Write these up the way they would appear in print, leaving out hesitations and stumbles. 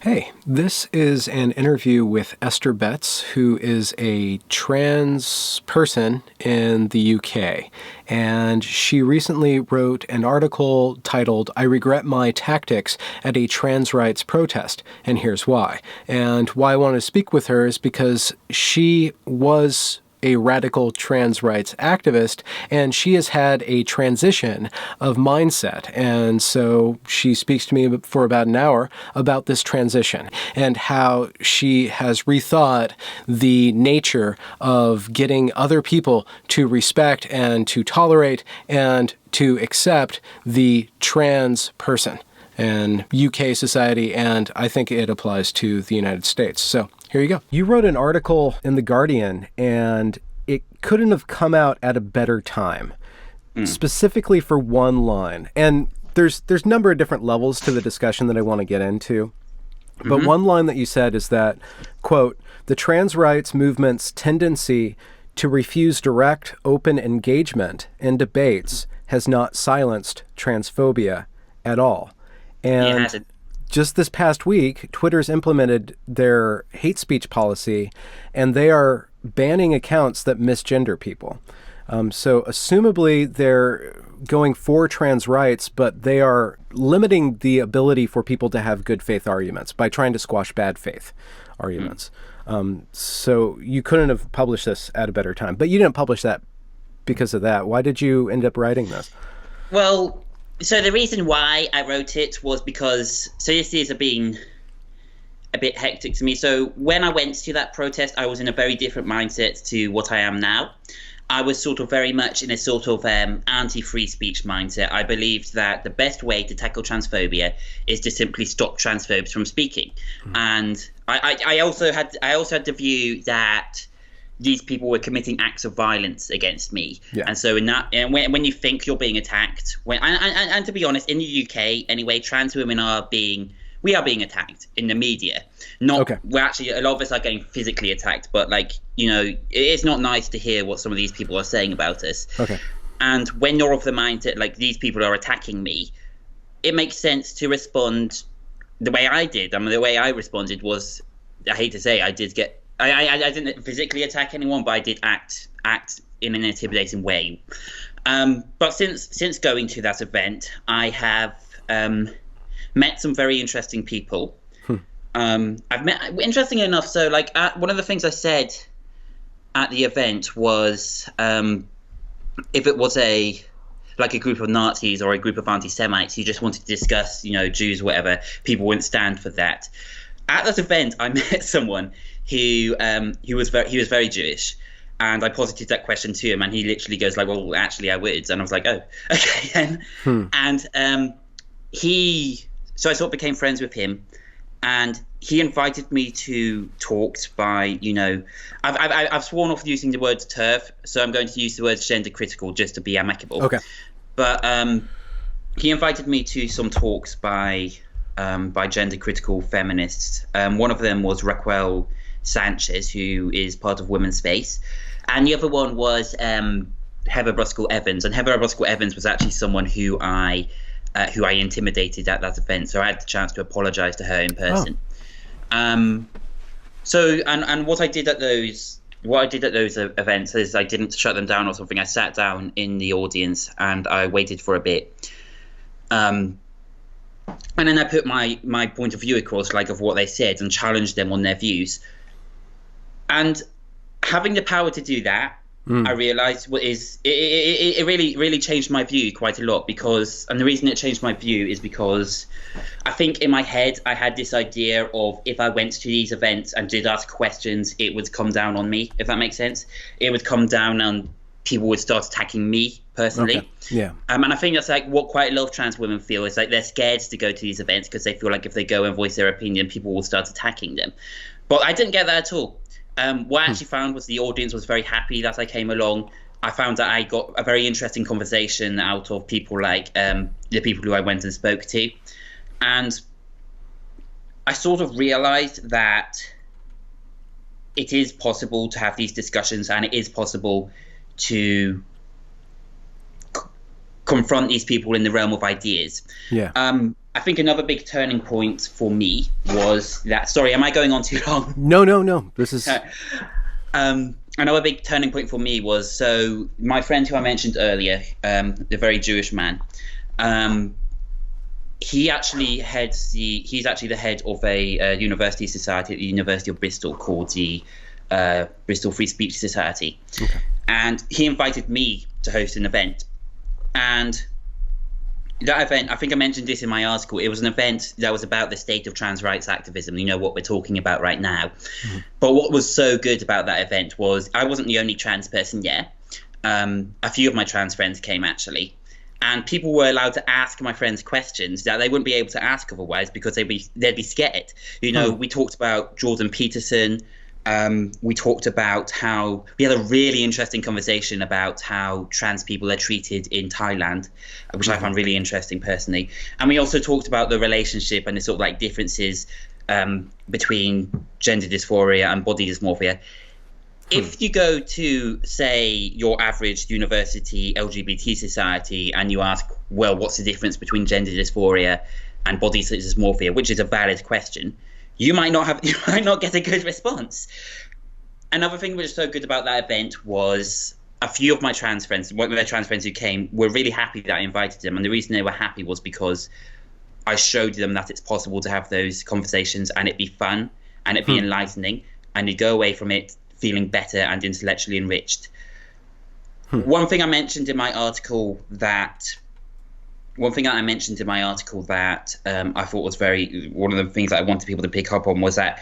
Hey, this is an interview with Esther Betts, who is a trans person in the UK. And she recently wrote an article titled, "I Regret My Tactics at a Trans Rights Protest, and Here's Why." And why I want to speak with her is because she was a radical trans rights activist, and she has had a transition of mindset. And so she speaks to me for about an hour about this transition and how she has rethought the nature of getting other people to respect and to tolerate and to accept the trans person in UK society, and I think it applies to the United States. So here you go. You wrote an article in The Guardian, and it couldn't have come out at a better time, specifically for one line. And there's a number of different levels to the discussion that I want to get into. But one line that you said is that, quote, "The trans rights movement's tendency to refuse direct, open engagement in debates has not silenced transphobia at all." And just this past week, Twitter's implemented their hate speech policy, and they are banning accounts that misgender people. So assumably they're going for trans rights, but they are limiting the ability for people to have good faith arguments by trying to squash bad faith arguments. So you couldn't have published this at a better time, but you didn't publish that because of that. Why did you end up writing this? Well, so the reason why I wrote it was because, so this is being a bit hectic to me. So when I went to that protest, I was in a very different mindset to what I am now. I was sort of very much in a sort of anti-free speech mindset. I believed that the best way to tackle transphobia is to simply stop transphobes from speaking. And I also had the view that these people were committing acts of violence against me. Yeah. And so when you think you're being attacked, and to be honest, in the UK anyway, trans women are being attacked in the media. We're actually, a lot of us are getting physically attacked, but it's not nice to hear what some of these people are saying about us. Okay. And when you're of the mindset, like, these people are attacking me, it makes sense to respond the way I did. I mean, the way I responded was, I hate to say, I didn't physically attack anyone, but I did act in an intimidating way. But since going to that event, I have met some very interesting people. Interesting enough, so one of the things I said at the event was, if it was a group of Nazis or a group of anti-Semites who just wanted to discuss, Jews, whatever, people wouldn't stand for that. At that event, I met someone who was very Jewish, and I posited that question to him, and he literally goes like, "Well, actually, I would," and I was like, "Oh, okay." And so I sort of became friends with him, and he invited me to talks by, I've sworn off using the word TERF, so I'm going to use the word gender critical just to be amicable. Okay. But he invited me to some talks by gender critical feminists. One of them was Raquel Sanchez, who is part of Women's Space, and the other one was Heather Bruskell Evans. And Heather Bruskell Evans was actually someone who I intimidated at that event, so I had the chance to apologize to her in person. So what I did at those events is I didn't shut them down or something. I sat down in the audience and I waited for a bit, and then I put my point of view across, of what they said, and challenged them on their views. And having the power to do that, I realized it really changed my view quite a lot, and the reason it changed my view is because I think in my head I had this idea of, if I went to these events and did ask questions, it would come down on me, if that makes sense. It would come down and people would start attacking me personally. Okay. Yeah. And I think that's what quite a lot of trans women feel, is they're scared to go to these events because they feel like if they go and voice their opinion, people will start attacking them. But I didn't get that at all. What I actually found was the audience was very happy that I came along. I found that I got a very interesting conversation out of people like the people who I went and spoke to. And I sort of realized that it is possible to have these discussions, and it is possible to confront these people in the realm of ideas. Yeah. I think another big turning point for me was that. Sorry, am I going on too long? No. This is. Another big turning point for me was, so my friend who I mentioned earlier, the very Jewish man, he's actually the head of a university society at the University of Bristol called the Bristol Free Speech Society. Okay. And he invited me to host an event. And that event, I think I mentioned this in my article, it was an event that was about the state of trans rights activism, what we're talking about right now. Mm-hmm. But what was so good about that event was I wasn't the only trans person there. A few of my trans friends came, actually. And people were allowed to ask my friends questions that they wouldn't be able to ask otherwise because they'd be scared. We talked about Jordan Peterson. We talked about how we had a really interesting conversation about how trans people are treated in Thailand, which I found really interesting personally. And we also talked about the relationship and the sort of like differences between gender dysphoria and body dysmorphia. If you go to, say, your average university LGBT society and you ask, well, what's the difference between gender dysphoria and body dysmorphia, which is a valid question, you might not get a good response. Another thing which was so good about that event was a few of my trans friends, one of their trans friends who came, were really happy that I invited them. And the reason they were happy was because I showed them that it's possible to have those conversations and it be fun and it be enlightening and you go away from it feeling better and intellectually enriched. One thing I mentioned in my article that I thought was one of the things that I wanted people to pick up on was that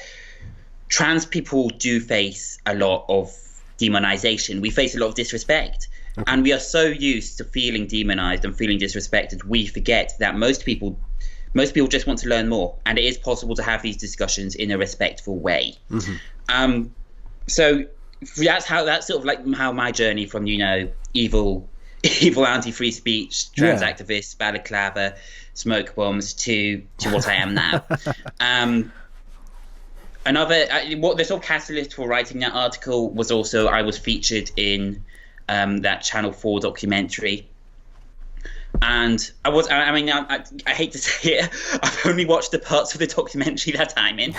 trans people do face a lot of demonization. We face a lot of disrespect. Okay. And we are so used to feeling demonized and feeling disrespected, we forget that most people just want to learn more. And it is possible to have these discussions in a respectful way. Mm-hmm. So that's sort of like how my journey from, evil anti-free speech, trans activist, balaclava, smoke bombs to what I am now. The sort of catalyst for writing that article was also I was featured in that Channel 4 documentary. And I hate to say it, I've only watched the parts of the documentary that I'm in.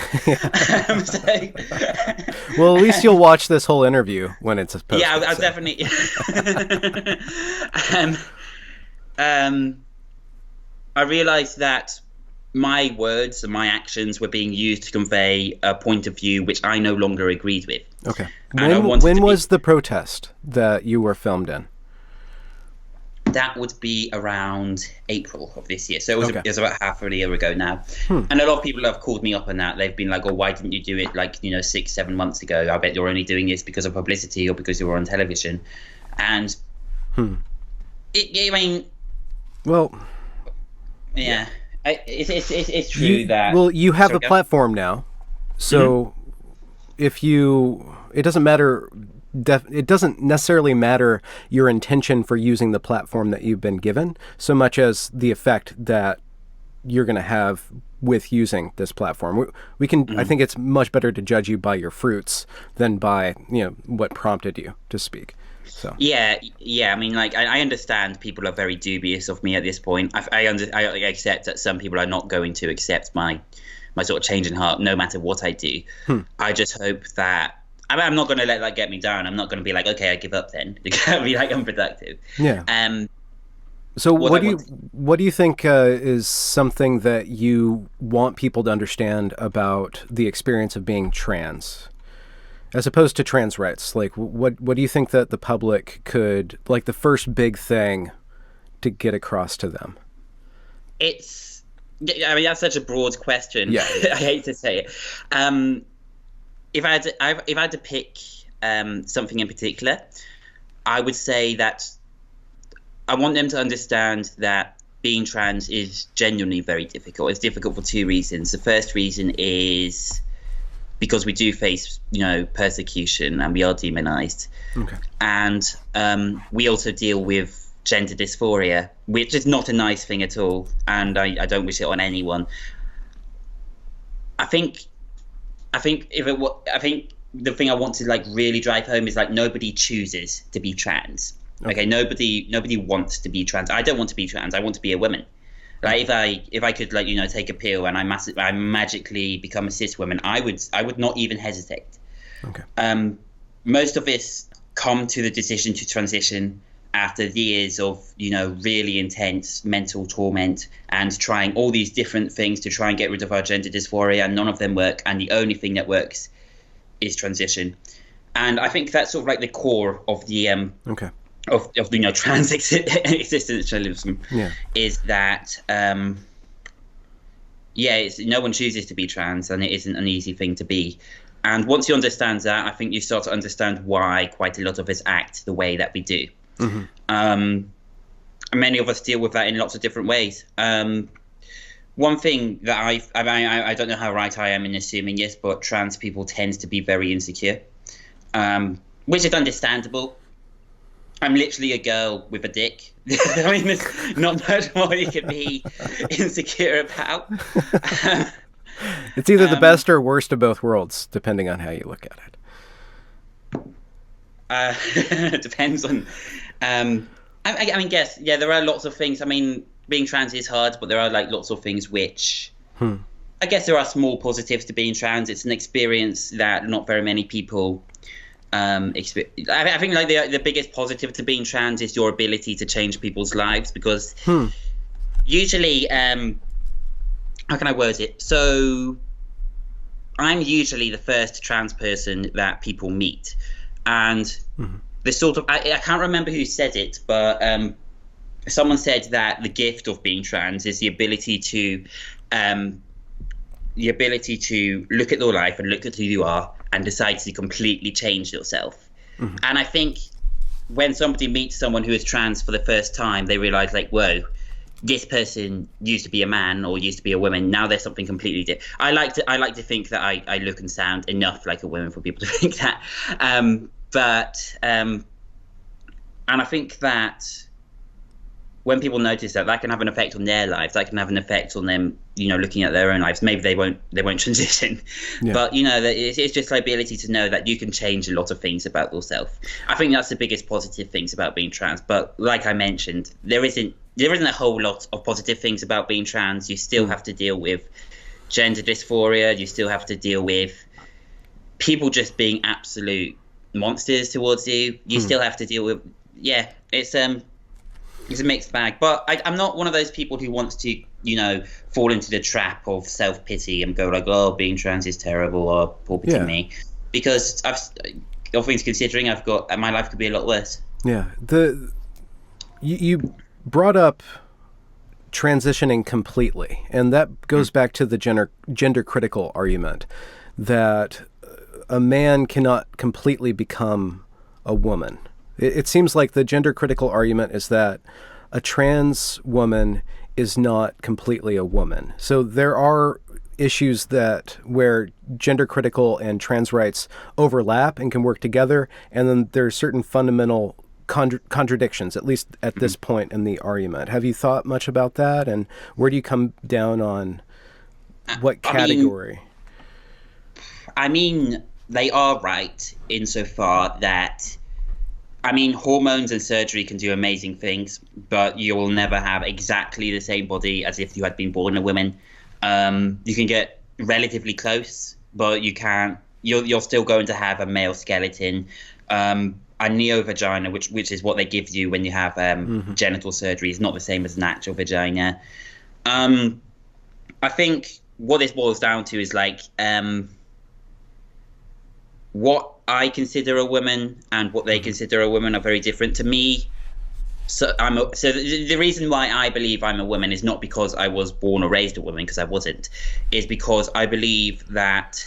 Well, at least you'll watch this whole interview when it's posted. Yeah, I'll definitely. I realized that my words and my actions were being used to convey a point of view which I no longer agreed with. Okay. When was the protest that you were filmed in? That would be around April of this year. So it was about half a year ago now. And a lot of people have called me up on that. They've been like, oh, why didn't you do it 6-7 months ago? I bet you're only doing this because of publicity or because you were on television. And it's true that... Well, you have a platform now. So it doesn't matter... it doesn't necessarily matter your intention for using the platform that you've been given so much as the effect that you're going to have with using this platform. We can, I think it's much better to judge you by your fruits than by, what prompted you to speak. So. Yeah. I mean, I understand people are very dubious of me at this point. I accept that some people are not going to accept my sort of change in heart, no matter what I do. I just hope that, I'm not going to let that get me down. I'm not going to be like, okay, I give up then. It's going to be unproductive. Yeah. So what do you think is something that you want people to understand about the experience of being trans, as opposed to trans rights? What do you think that the public could, the first big thing to get across to them? That's such a broad question. Yeah. I hate to say it. If I had to pick something in particular, I would say that I want them to understand that being trans is genuinely very difficult. It's difficult for two reasons. The first reason is because we do face, persecution and we are demonized. Okay. And we also deal with gender dysphoria, which is not a nice thing at all. And I don't wish it on anyone. I think the thing I want to really drive home is nobody chooses to be trans. Okay, nobody wants to be trans. I don't want to be trans. I want to be a woman. Like if I could take a pill and I magically become a cis woman, I would not even hesitate. Okay. Most of us come to the decision to transition after years of really intense mental torment and trying all these different things to try and get rid of our gender dysphoria, and none of them work, and the only thing that works is transition. And I think that's sort of like the core of the of trans existentialism. Is that no one chooses to be trans, and it isn't an easy thing to be. And once you understand that, I think you start to understand why quite a lot of us act the way that we do. And many of us deal with that in lots of different ways. One thing that I don't know how right I am in assuming this, but trans people tend to be very insecure, which is understandable. I'm literally a girl with a dick. I mean, there's not much more you can be insecure about. It's either the best or worst of both worlds, depending on how you look at it. It depends on. I mean, there are lots of things. I mean, being trans is hard, but there are lots of things which. I guess there are small positives to being trans. It's an experience that not very many people. I think the biggest positive to being trans is your ability to change people's lives, because usually. How can I word it? So I'm usually the first trans person that people meet. And the sort of, I can't remember who said it, but someone said that the gift of being trans is the ability to look at your life and look at who you are and decide to completely change yourself. And I think when somebody meets someone who is trans for the first time, they realize whoa, this person used to be a man or used to be a woman. Now there's something completely different. I like to think that I look and sound enough like a woman for people to think that. And I think that when people notice that can have an effect on their lives, that can have an effect on them, looking at their own lives. Maybe they won't transition, but it's just the ability to know that you can change a lot of things about yourself. I think that's the biggest positive things about being trans. But like I mentioned, there isn't a whole lot of positive things about being trans. You still have to deal with gender dysphoria. You still have to deal with people just being absolute monsters towards you. You still have to deal with it's a mixed bag. But I'm not one of those people who wants to fall into the trap of self-pity and go oh, being trans is terrible, or poor pity me, because all things considering, my life could be a lot worse. You brought up transitioning completely, and that goes back to the gender critical argument that a man cannot completely become a woman. It seems like the gender critical argument is that a trans woman is not completely a woman. So there are issues where gender critical and trans rights overlap and can work together, and then there are certain fundamental contradictions, at least at this point in the argument. Have you thought much about that, and where do you come down on what category? I mean, they are right insofar that, hormones and surgery can do amazing things, but you will never have exactly the same body as if you had been born a woman. You can get relatively close, but you're still going to have a male skeleton. A neo-vagina, which is what they give you when you have genital surgery, is not the same as an actual vagina. I think what this boils down to is what I consider a woman and what they consider a woman are very different to me. So the reason why I believe I'm a woman is not because I was born or raised a woman, because I wasn't, is because I believe that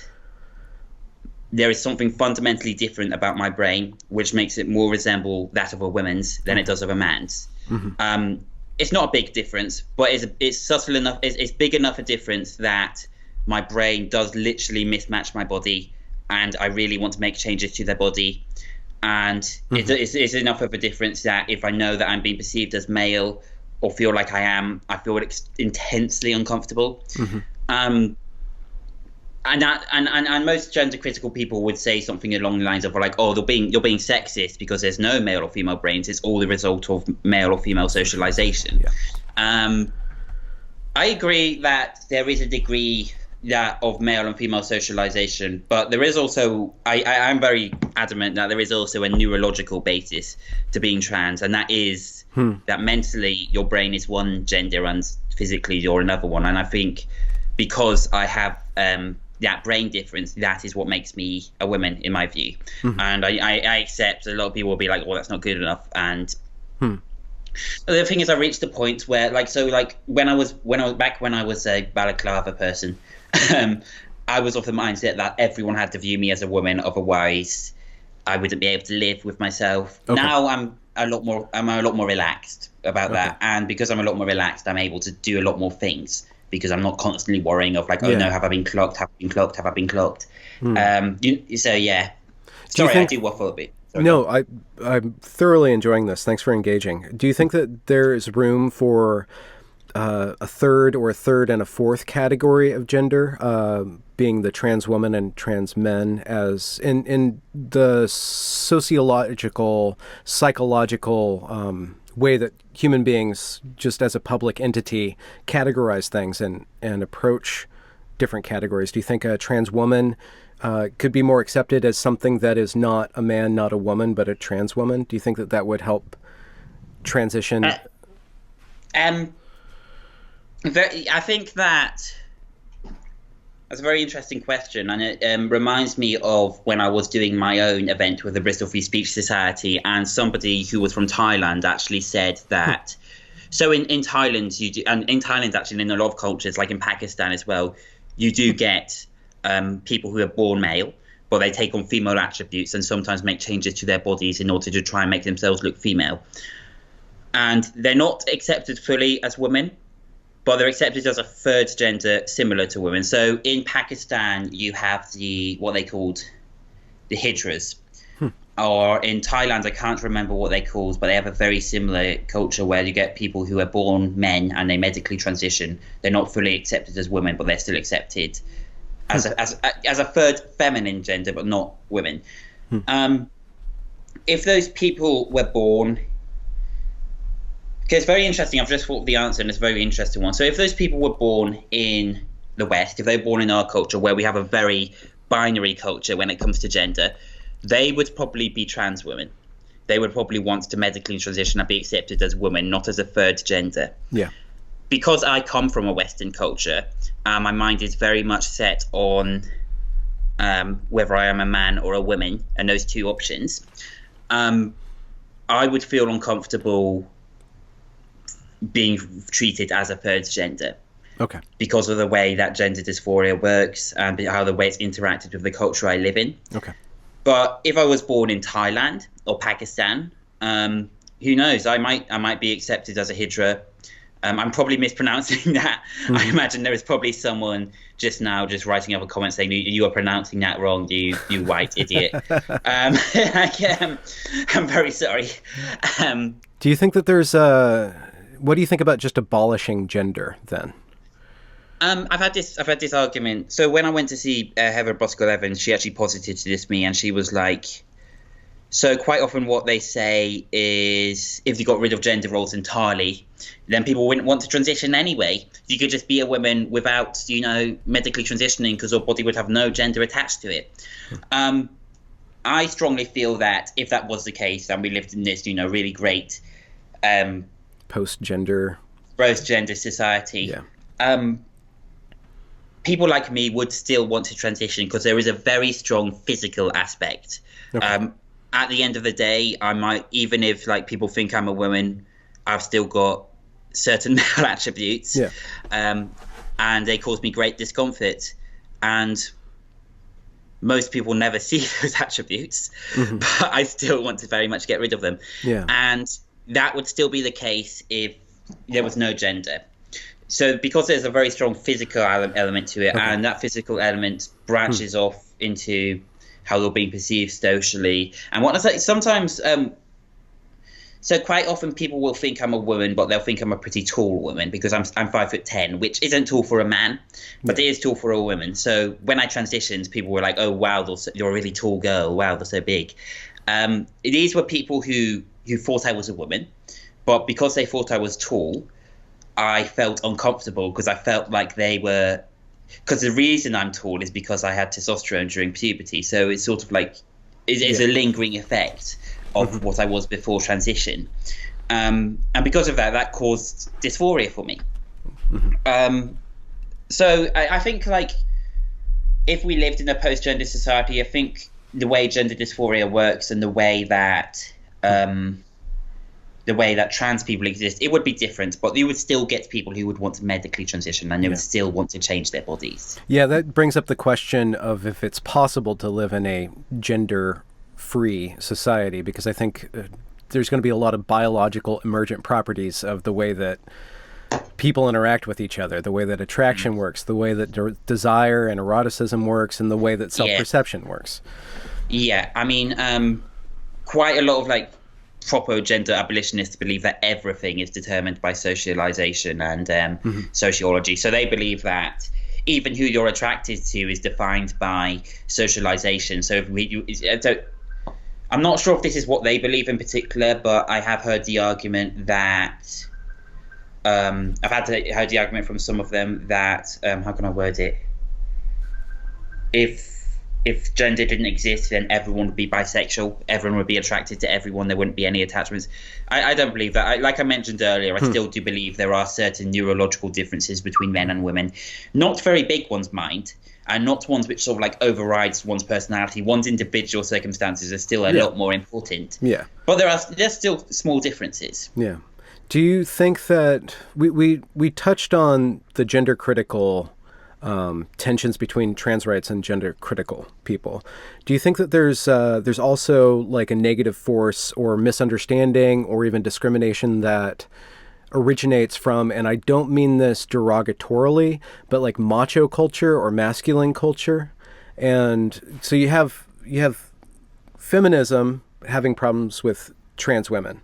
there is something fundamentally different about my brain which makes it more resemble that of a woman's than it does of a man's. It's not a big difference, but it's subtle enough, it's big enough a difference that my brain does literally mismatch my body, and I really want to make changes to their body. And it's enough of a difference that if I know that I'm being perceived as male or feel like I am, I feel intensely uncomfortable. And most gender critical people would say something along the lines of like, oh, you're being sexist because there's no male or female brains. It's all the result of male or female socialization. Yeah. I agree that there is a degree of male and female socialization, but there is also I'm very adamant that there is also a neurological basis to being trans, and that is that mentally your brain is one gender and physically you're another one. And I think because I have that brain difference, that is what makes me a woman in my view. And I accept a lot of people will be like, well, that's not good enough. And the thing is, I reached a point where when I was a balaclava person, I was of the mindset that everyone had to view me as a woman, otherwise I wouldn't be able to live with myself. Okay. Now I'm a lot more relaxed about that, and because I'm a lot more relaxed, I'm able to do a lot more things because I'm not constantly worrying of like, oh no, have I been clocked? Have I been clocked? Have I been clocked? So yeah. Sorry, I do waffle a bit. Sorry. No, I'm thoroughly enjoying this. Thanks for engaging. Do you think that there is room for a third and a fourth category of gender, being the trans woman and trans men, as in the psychological way that human beings, just as a public entity, categorize things and approach different categories? Do you think a trans woman could be more accepted as something that is not a man, not a woman, but a trans woman? Do you think that would help transition? I think that's a very interesting question, and it reminds me of when I was doing my own event with the Bristol Free Speech Society, and somebody who was from Thailand actually said that. So in Thailand, you do, and in Thailand actually, in a lot of cultures, like in Pakistan as well, you do get people who are born male, but they take on female attributes and sometimes make changes to their bodies in order to try and make themselves look female. And they're not accepted fully as women, but they're accepted as a third gender similar to women. So in Pakistan, you have what they called the hijras. Or in Thailand, I can't remember what they're called, but they have a very similar culture where you get people who are born men and they medically transition. They're not fully accepted as women, but they're still accepted as a third feminine gender, but not women. If those people were born... Okay, it's very interesting. I've just thought of the answer, and it's a very interesting one. So if those people were born in the West, if they were born in our culture where we have a very binary culture when it comes to gender, they would probably be trans women. They would probably want to medically transition and be accepted as women, not as a third gender. Yeah. Because I come from a Western culture, my mind is very much set on whether I am a man or a woman, and those two options. I would feel uncomfortable being treated as a third gender. Okay. Because of the way that gender dysphoria works and how the way it's interacted with the culture I live in. Okay. But if I was born in Thailand or Pakistan, who knows? I might be accepted as a hijra. I'm probably mispronouncing that. I imagine there is probably someone just now just writing up a comment saying you are pronouncing that wrong, you white idiot. I'm very sorry. Do you think that there's what do you think about just abolishing gender then? I've had this argument. So when I went to see Heather Bosco-Evans, she actually posited this to me, and she was like, so quite often what they say is if you got rid of gender roles entirely, then people wouldn't want to transition anyway. You could just be a woman without, medically transitioning because your body would have no gender attached to it. I strongly feel that if that was the case and we lived in this, really great post-gender society, people like me would still want to transition because there is a very strong physical aspect. Okay. At the end of the day, I might, even if people think I'm a woman, I've still got certain male attributes, and they cause me great discomfort. And most people never see those attributes, but I still want to very much get rid of them. Yeah. And that would still be the case if there was no gender. So because there's a very strong physical element to it, and that physical element branches off into how you're being perceived socially. And what I say, sometimes So quite often people will think I'm a woman, but they'll think I'm a pretty tall woman because I'm 5'10", which isn't tall for a man, but it is tall for a woman. So when I transitioned, people were like, "Oh wow, you're a really tall girl. Wow, they're so big." These were people who thought I was a woman, but because they thought I was tall, I felt uncomfortable because I felt like they were. Because the reason I'm tall is because I had testosterone during puberty, so it's sort of like it's a lingering effect of what I was before transition, and because of that, that caused dysphoria for me. So I think like if we lived in a post-gender society, I think the way gender dysphoria works and the way that trans people exist, it would be different, but you would still get people who would want to medically transition and they would still want to change their bodies. Yeah, that brings up the question of if it's possible to live in a gender-free society, because I think there's going to be a lot of biological emergent properties of the way that people interact with each other, the way that attraction works, the way that desire and eroticism works, and the way that self-perception works. Yeah, I mean, quite a lot of like proper gender abolitionists believe that everything is determined by socialization and sociology. So they believe that even who you're attracted to is defined by socialization. So I'm not sure if this is what they believe in particular, but I have heard the argument that heard the argument from some of them that how can I word it? If gender didn't exist, then everyone would be bisexual. Everyone would be attracted to everyone. There wouldn't be any attachments. I don't believe that. Like I mentioned earlier, I still do believe there are certain neurological differences between men and women. Not very big ones, mind, and not ones which sort of like overrides one's personality. One's individual circumstances are still a lot more important. Yeah. But there's still small differences. Yeah. Do you think that we touched on the gender critical tensions between trans rights and gender critical people? Do you think that there's also like a negative force or misunderstanding or even discrimination that originates from, and I don't mean this derogatorily, but like macho culture or masculine culture? And so you have feminism having problems with trans women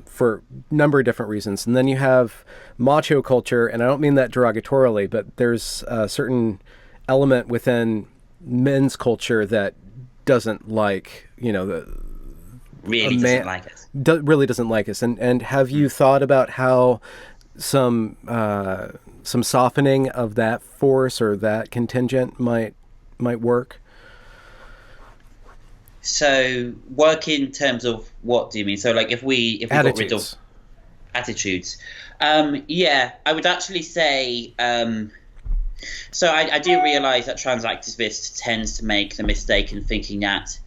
for a number of different reasons. And then you have macho culture, and I don't mean that derogatorily, but there's a certain element within men's culture that doesn't like, really doesn't like us. Really doesn't like us. And have you thought about how some softening of that force or that contingent might work? So work in terms of what do you mean? So like if we got rid of attitudes, I would actually say. So I do realise that trans activists tends to make the mistake in thinking that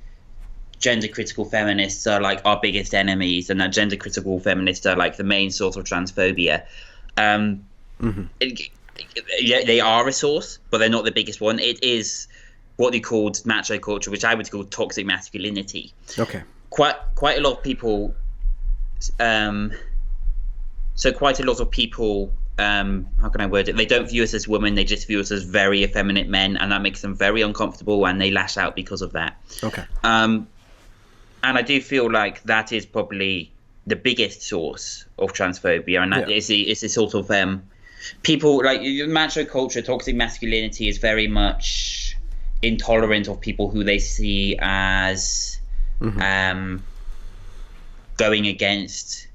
gender critical feminists are like our biggest enemies, and that gender critical feminists are like the main source of transphobia. They are a source, but they're not the biggest one. It is what they called macho culture, which I would call toxic masculinity. Okay. Quite a lot of people. So quite a lot of people. How can I word it? They don't view us as women. They just view us as very effeminate men, and that makes them very uncomfortable, and they lash out because of that. Okay. And I do feel like that is probably the biggest source of transphobia, and that is the sort of people like macho culture, toxic masculinity is very much intolerant of people who they see as going against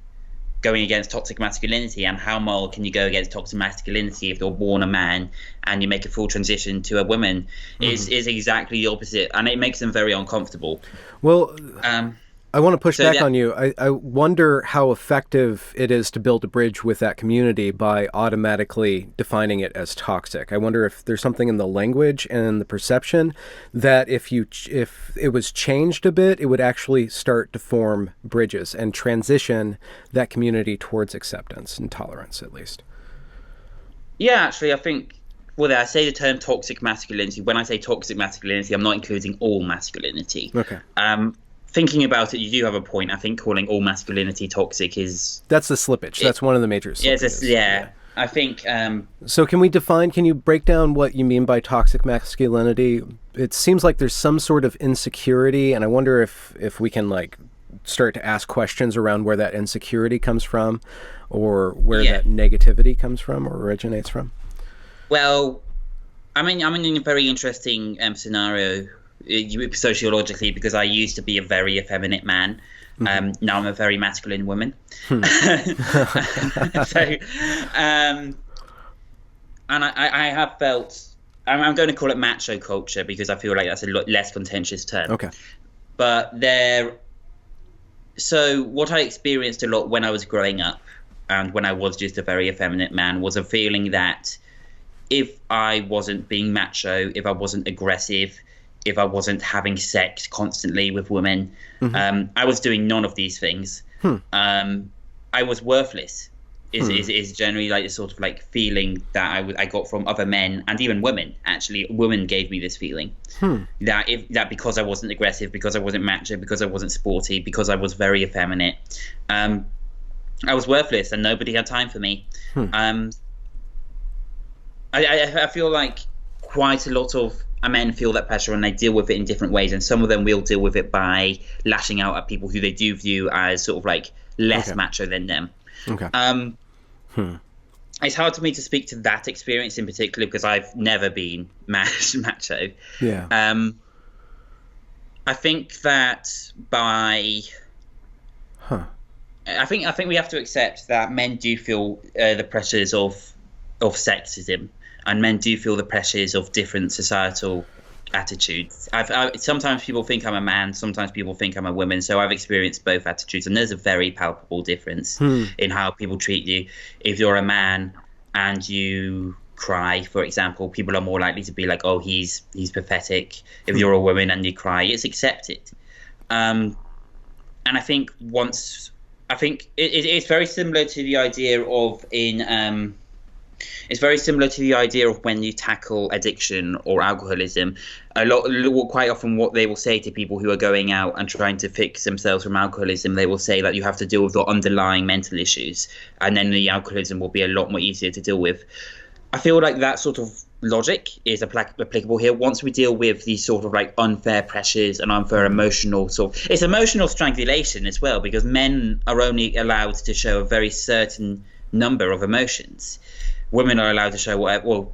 toxic masculinity. And how more can you go against toxic masculinity if you're born a man and you make a full transition to a woman? Is exactly the opposite, and it makes them very uncomfortable. Well, I want to push back on you. I wonder how effective it is to build a bridge with that community by automatically defining it as toxic. I wonder if there's something in the language and the perception that if it was changed a bit, it would actually start to form bridges and transition that community towards acceptance and tolerance, at least. Yeah, actually, I think, well, I say the term toxic masculinity. When I say toxic masculinity, I'm not including all masculinity. Okay. Thinking about it, you do have a point. I think calling all masculinity toxic is... That's the slippage. That's one of the major slippages. Yeah. I think... So can you break down what you mean by toxic masculinity? It seems like there's some sort of insecurity, and I wonder if we can, like, start to ask questions around where that insecurity comes from, or where Yeah. that negativity comes from or originates from? Well, I'm in a very interesting scenario sociologically, because I used to be a very effeminate man. Now I'm a very masculine woman. So, and I have felt, I'm going to call it macho culture because I feel like that's a lot less contentious term. Okay. But so what I experienced a lot when I was growing up and when I was just a very effeminate man was a feeling that if I wasn't being macho, if I wasn't aggressive, if I wasn't having sex constantly with women, I was doing none of these things. I was worthless. Is generally like the sort of like feeling that I got from other men and even women. Actually, women gave me this feeling that because I wasn't aggressive, because I wasn't macho, because I wasn't sporty, because I was very effeminate, I was worthless and nobody had time for me. I feel like quite a lot of men feel that pressure and they deal with it in different ways, and some of them will deal with it by lashing out at people who they do view as sort of like less macho than them. Okay. It's hard for me to speak to that experience in particular because I've never been macho. Yeah. I think that I think we have to accept that men do feel the pressures of sexism, and men do feel the pressures of different societal attitudes. Sometimes people think I'm a man, sometimes people think I'm a woman, so I've experienced both attitudes, and there's a very palpable difference in how people treat you. If you're a man and you cry, for example, people are more likely to be like, oh, he's pathetic. If you're a woman and you cry, it's accepted. And I think it's very similar to the idea of it's very similar to the idea of when you tackle addiction or alcoholism. Quite often what they will say to people who are going out and trying to fix themselves from alcoholism, they will say that you have to deal with the underlying mental issues, and then the alcoholism will be a lot more easier to deal with. I feel like that sort of logic is applicable here. Once we deal with these sort of like unfair pressures and unfair it's emotional strangulation as well, because men are only allowed to show a very certain number of emotions. Women are allowed to show whatever.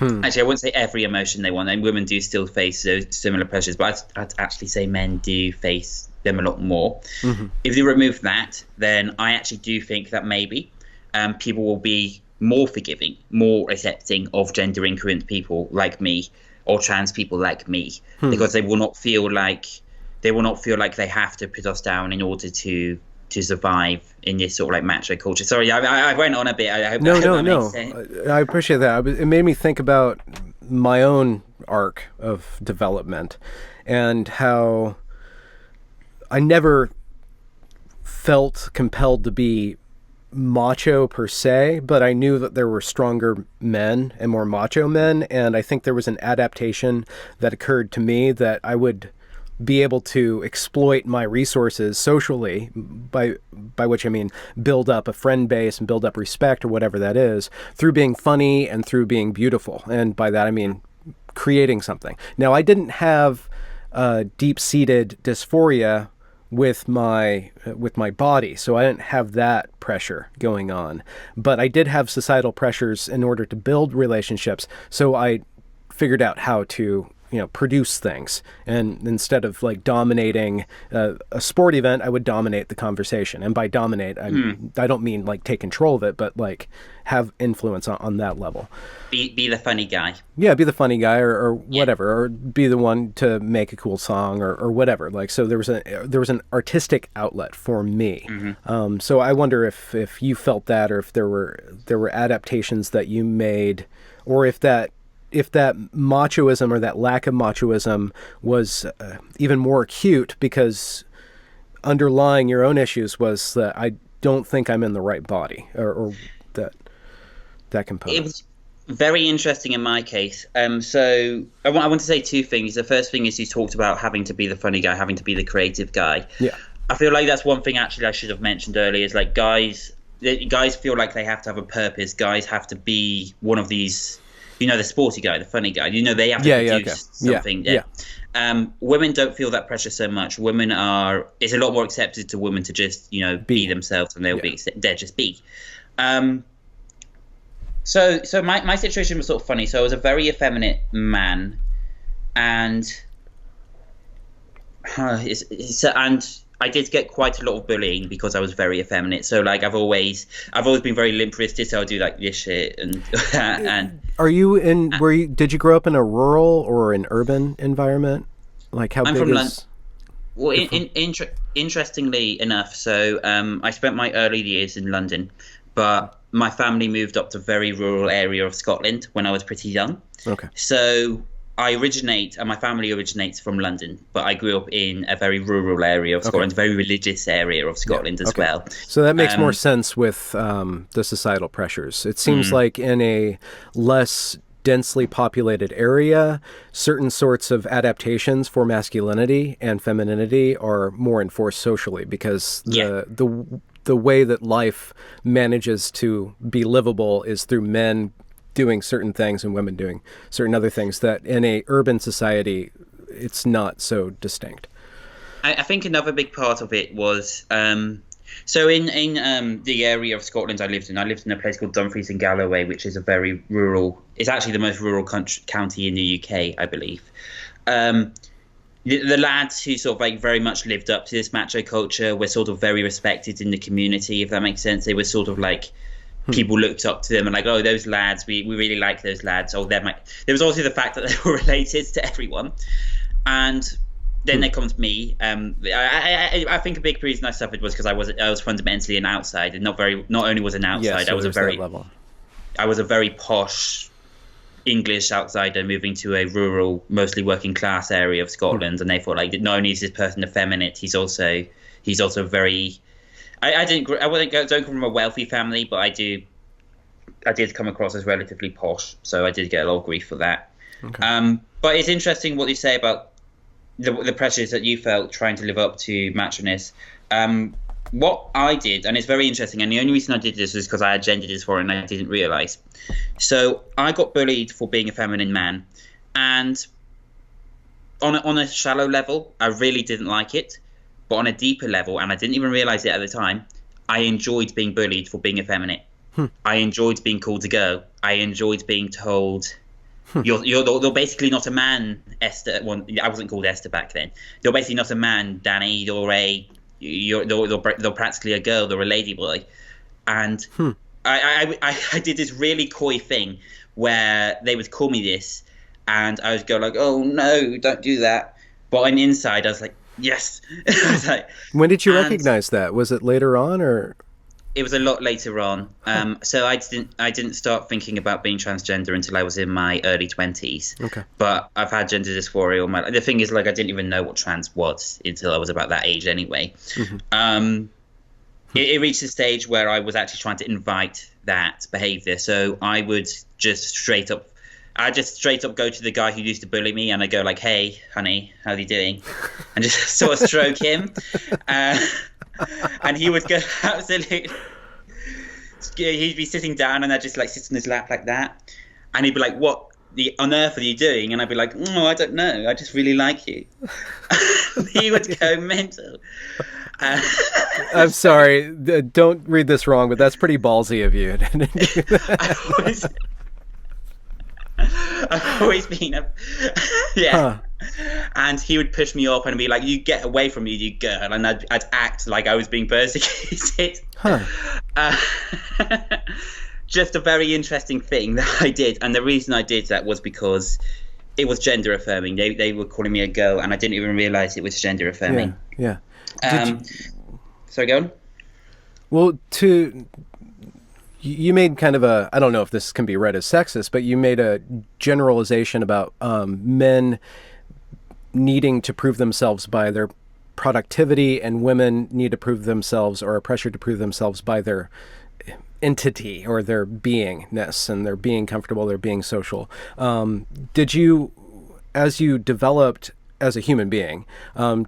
Actually, I wouldn't say every emotion they want, and women do still face those similar pressures, but I'd actually say men do face them a lot more. If you remove that, then I actually do think that maybe people will be more forgiving, more accepting of gender incongruent people like me, or trans people like me, because they will not feel like they have to put us down in order to survive in this sort of like macho culture. Sorry, I went on a bit. I hope that makes sense. I appreciate that. It made me think about my own arc of development and how I never felt compelled to be macho per se, but I knew that there were stronger men and more macho men, and I think there was an adaptation that occurred to me that I would be able to exploit my resources socially, by which I mean build up a friend base and build up respect or whatever that is, through being funny and through being beautiful. And by that I mean creating something. Now, I didn't have deep-seated dysphoria with my body, so I didn't have that pressure going on. But I did have societal pressures in order to build relationships, so I figured out how to produce things. And instead of like dominating a sport event, I would dominate the conversation. And by dominate, I don't mean like take control of it, but like have influence on that level. Be the funny guy. Yeah, be the funny guy or whatever, or be the one to make a cool song or whatever. Like, so there was an artistic outlet for me. So I wonder if you felt that, or if there were adaptations that you made, or if that machoism or that lack of machoism was even more acute because underlying your own issues was that I don't think I'm in the right body, or that component. It was very interesting in my case. So I want to say two things. The first thing is you talked about having to be the funny guy, having to be the creative guy. Yeah. I feel like that's one thing actually I should have mentioned earlier, is like guys feel like they have to have a purpose. Guys have to be one of these, the sporty guy, the funny guy. They have to produce something. Yeah. Women don't feel that pressure so much. It's a lot more accepted to women to just, be themselves, and they'll just be. So my situation was sort of funny. So I was a very effeminate man, and and I did get quite a lot of bullying because I was very effeminate. So like I've always been very limp-wristed. So I'll do like this shit and and. Did you grow up in a rural or an urban environment? Like how I'm big from is? Well, interestingly enough, so I spent my early years in London, but my family moved up to a very rural area of Scotland when I was pretty young. Okay. So my family originates from London, but I grew up in a very rural area of Scotland, a very religious area of Scotland as well. So that makes more sense with the societal pressures. It seems like in a less densely populated area, certain sorts of adaptations for masculinity and femininity are more enforced socially because the way that life manages to be livable is through men doing certain things and women doing certain other things that in a urban society, it's not so distinct. I think another big part of it was, so in the area of Scotland I lived in a place called Dumfries in Galloway, which is a very rural, it's actually the most rural county in the UK, I believe. The lads who sort of like very much lived up to this macho culture were sort of very respected in the community, if that makes sense. They were sort of like, people looked up to them and like, oh, those lads, we really like those lads. Oh, there was also the fact that they were related to everyone. And then there comes me. I think a big reason I suffered was because I was fundamentally an outsider. Not only was an outsider, so I was a very posh English outsider moving to a rural, mostly working class area of Scotland, and they thought like, not only is this person effeminate, he's also very. I don't come from a wealthy family, but I did come across as relatively posh, so I did get a lot of grief for that. Okay. But it's interesting what you say about the pressures that you felt trying to live up to macho-ness. What I did, and it's very interesting, and the only reason I did this was because I had gender dysphoria and I didn't realize. So I got bullied for being a feminine man, and on a shallow level, I really didn't like it. But on a deeper level, and I didn't even realize it at the time, I enjoyed being bullied for being effeminate. I enjoyed being called a girl. I enjoyed being told, you're basically not a man, Esther. Well, I wasn't called Esther back then. You're basically not a man, Danny. You're practically a girl. You're a lady boy. And I did this really coy thing where they would call me this, and I would go like, oh no, don't do that. But on the inside, I was like, yes. When did you recognize that? Was it later on, or? It was a lot later on. So I didn't start thinking about being transgender until I was in my early 20s. Okay. But I've had gender dysphoria all my life. The thing is, like, I didn't even know what trans was until I was about that age anyway. Mm-hmm. It reached a stage where I was actually trying to invite that behavior. So I would just straight up go to the guy who used to bully me, and I go like, hey, honey, how are you doing? And just sort of stroke him. And he would go absolutely... He'd be sitting down, and I'd just like sit on his lap like that. And he'd be like, what on earth are you doing? And I'd be like, oh, I don't know. I just really like you. He would go mental. I'm sorry. Don't read this wrong, but that's pretty ballsy of you. I've always been yeah. And he would push me up and be like, you get away from me, you girl. And I'd act like I was being persecuted. Just a very interesting thing that I did. And the reason I did that was because it was gender affirming. They were calling me a girl, and I didn't even realize it was gender affirming. Yeah. Sorry, go on. Well, you made kind of I don't know if this can be read as sexist, but you made a generalization about men needing to prove themselves by their productivity, and women need to prove themselves, or are pressured to prove themselves by their entity or their beingness, and their being comfortable, their being social. Did you, as you developed as a human being,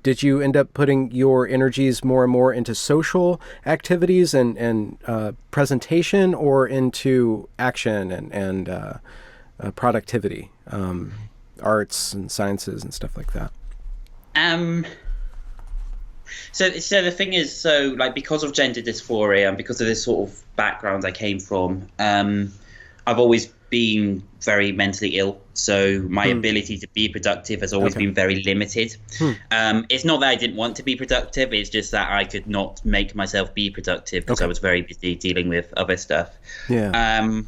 did you end up putting your energies more and more into social activities and presentation, or into action and productivity, arts and sciences and stuff like that? So the thing is, so like because of gender dysphoria and because of this sort of background I came from, I've always been very mentally ill. So my ability to be productive has always been very limited. It's not that I didn't want to be productive. It's just that I could not make myself be productive because I was very busy dealing with other stuff. Yeah.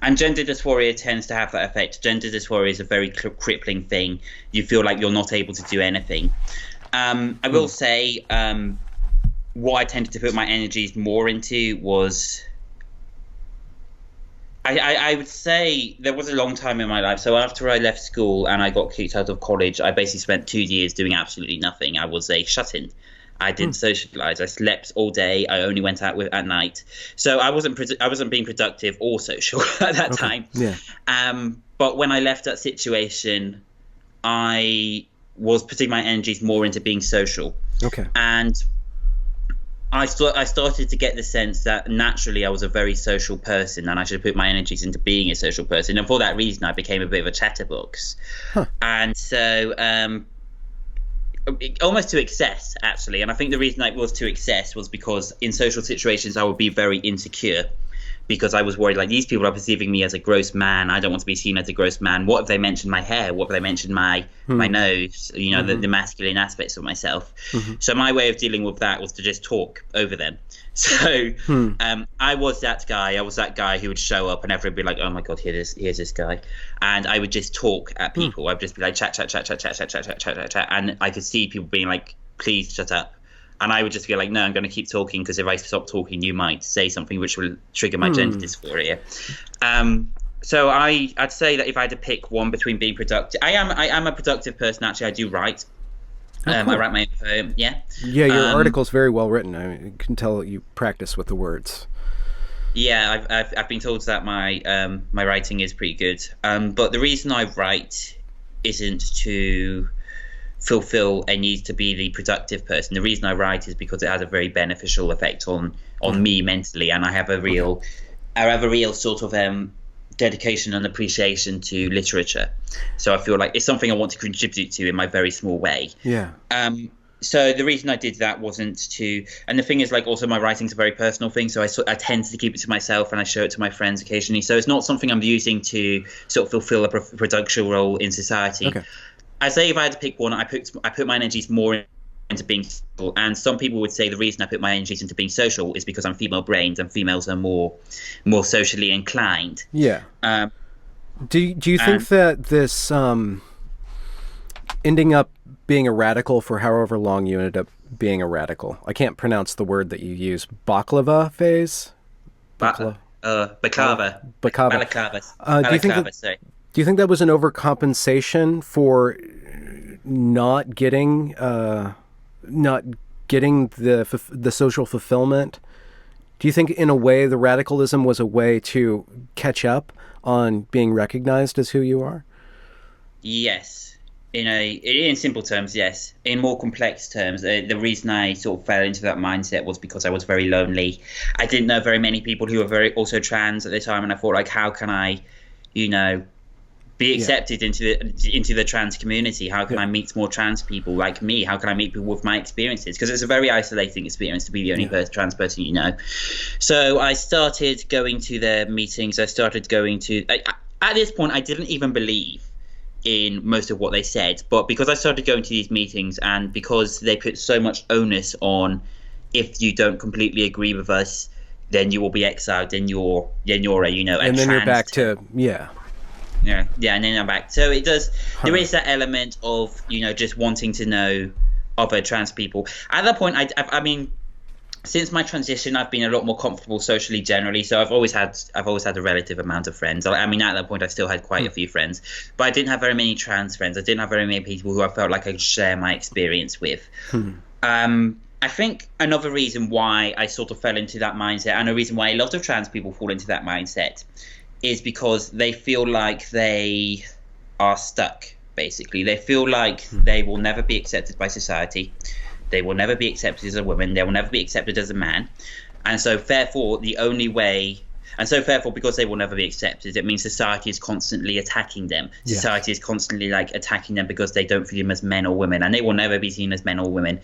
And gender dysphoria tends to have that effect. Gender dysphoria is a very crippling thing. You feel like you're not able to do anything. I will say what I tended to put my energies more into was... I would say there was a long time in my life. So after I left school and I got kicked out of college, I basically spent 2 years doing absolutely nothing. I was a shut-in. I didn't socialize. I slept all day. I only went out at night. So I wasn't being productive or social at that time. Yeah. But when I left that situation, I was putting my energies more into being social. Okay. And I started to get the sense that naturally I was a very social person and I should put my energies into being a social person. And for that reason, I became a bit of a chatterbox. And so almost to excess, actually. And I think the reason it was to excess was because in social situations, I would be very insecure because I was worried, like, these people are perceiving me as a gross man. I don't want to be seen as a gross man. What if they mention my hair? What if they mention my nose? You know, the masculine aspects of myself. So my way of dealing with that was to just talk over them. So I was that guy. I was that guy who would show up and everyone would be like, oh my God, here's this guy. And I would just talk at people. I'd just be like, chat. And I could see people being like, please shut up. And I would just be like, no, I'm going to keep talking because if I stop talking, you might say something which will trigger my gender dysphoria. So I'd say that if I had to pick one between being productive, I am a productive person. Actually, I do write. Cool. I write my own poem. Yeah. Yeah, your article's very well written. I mean, you can tell that you practice with the words. Yeah, I've been told that my my writing is pretty good. But the reason I write isn't to fulfill a need to be the productive person. The reason I write is because it has a very beneficial effect on me mentally, and I have a real sort of dedication and appreciation to literature. So I feel like it's something I want to contribute to in my very small way. Yeah. So the reason I did that wasn't to, and the thing is, like, also my writing's a very personal thing, so I tend to keep it to myself and I show it to my friends occasionally. So it's not something I'm using to sort of fulfill a production role in society. Okay. I say if I had to pick one, I put my energies more into being social. And some people would say the reason I put my energies into being social is because I'm female-brained and females are more socially inclined. Yeah. Do you think that this ending up being a radical for however long you ended up being a radical? I can't pronounce the word that you use. Baklava phase? Baklava. Do you think that was an overcompensation for not getting the social fulfillment? Do you think in a way the radicalism was a way to catch up on being recognized as who you are? Yes. In simple terms, yes. In more complex terms, the reason I sort of fell into that mindset was because I was very lonely. I didn't know very many people who were also trans at the time, and I thought, like, how can I, be accepted into the trans community? How can I meet more trans people like me? How can I meet people with my experiences? Because it's a very isolating experience to be the only trans person you know. So I started going to their meetings. I started going to... at this point, I didn't even believe in most of what they said. But because I started going to these meetings and because they put so much onus on, if you don't completely agree with us, then you will be exiled, then you're a, and then you're back to... Yeah, and then I'm back. So it does. There is that element of just wanting to know other trans people. At that point, I mean, since my transition, I've been a lot more comfortable socially generally. So I've always had a relative amount of friends. I mean, at that point, I still had quite a few friends, but I didn't have very many trans friends. I didn't have very many people who I felt like I could share my experience with. I think another reason why I sort of fell into that mindset, and a reason why a lot of trans people fall into that mindset, is because they feel like they are stuck, basically. They feel like they will never be accepted by society. They will never be accepted as a woman. They will never be accepted as a man. And so, therefore, the only way... And so therefore, because they will never be accepted, it means society is constantly attacking them. Society is constantly like attacking them because they don't view them as men or women, and they will never be seen as men or women.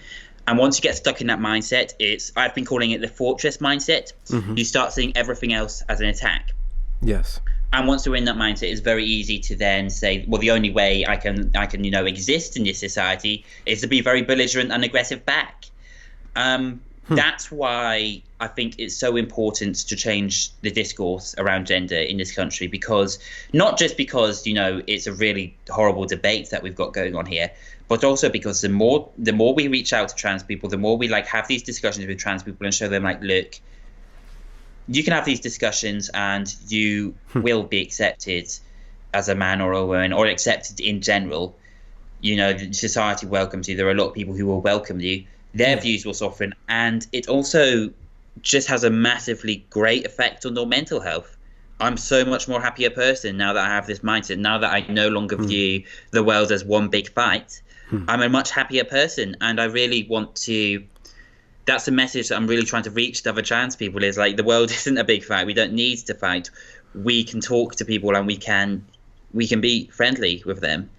And once you get stuck in that mindset, I've been calling it the fortress mindset. You start seeing everything else as an attack. Yes. And once you're in that mindset, it's very easy to then say, well, the only way I can exist in this society is to be very belligerent and aggressive back. That's why I think it's so important to change the discourse around gender in this country, because not just because, it's a really horrible debate that we've got going on here, but also because the more we reach out to trans people, the more we have these discussions with trans people and show them look, you can have these discussions and you will be accepted as a man or a woman, or accepted in general. Society welcomes you. There are a lot of people who will welcome you. Their views will soften, and it also just has a massively great effect on your mental health. I'm so much more happier person now that I have this mindset, now that I no longer view the world as one big fight. I'm a much happier person, and I really want to... That's the message that I'm really trying to reach to other trans people, is the world isn't a big fight. We don't need to fight. We can talk to people, and we can be friendly with them.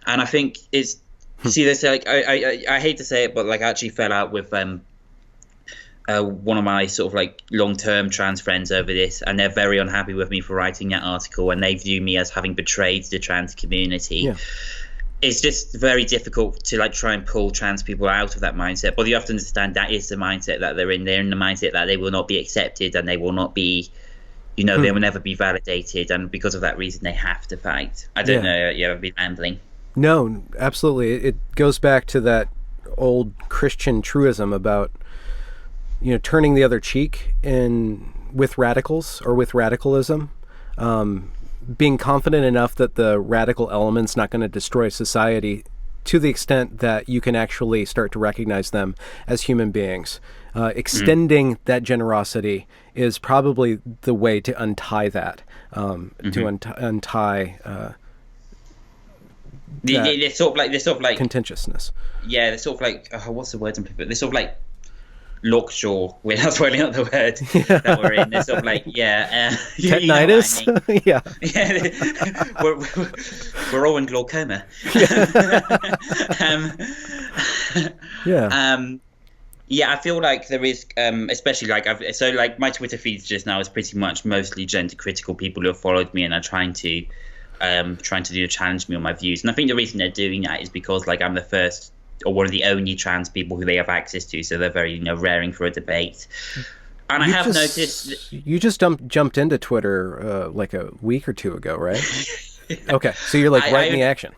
And I think it's... See, this I hate to say it, but I actually fell out with one of my sort of long-term trans friends over this, and they're very unhappy with me for writing that article, and they view me as having betrayed the trans community. Yeah. It's just very difficult to try and pull trans people out of that mindset, but you have to understand that is the mindset that they're in. They're in the mindset that they will not be accepted, and they will not be, they will never be validated, and because of that reason, they have to fight. I don't know. I've been rambling. No, absolutely. It goes back to that old Christian truism about, turning the other cheek with radicals or with radicalism, being confident enough that the radical element's not going to destroy society to the extent that you can actually start to recognize them as human beings. Extending that generosity is probably the way to untie that, to untie... This sort of contentiousness. Yeah, this sort of what's the word I'm looking for? This sort of lockjaw. That's really not the word that we're in. This sort of tetanitis. We're all in glaucoma. I feel there is, especially my Twitter feeds just now is pretty much mostly gender critical people who have followed me and are trying to challenge me on my views. And I think the reason they're doing that is because I'm the first or one of the only trans people who they have access to, so they're very raring for a debate. And I have noticed you just jumped into Twitter a week or two ago, right? Okay, so you're right in the action.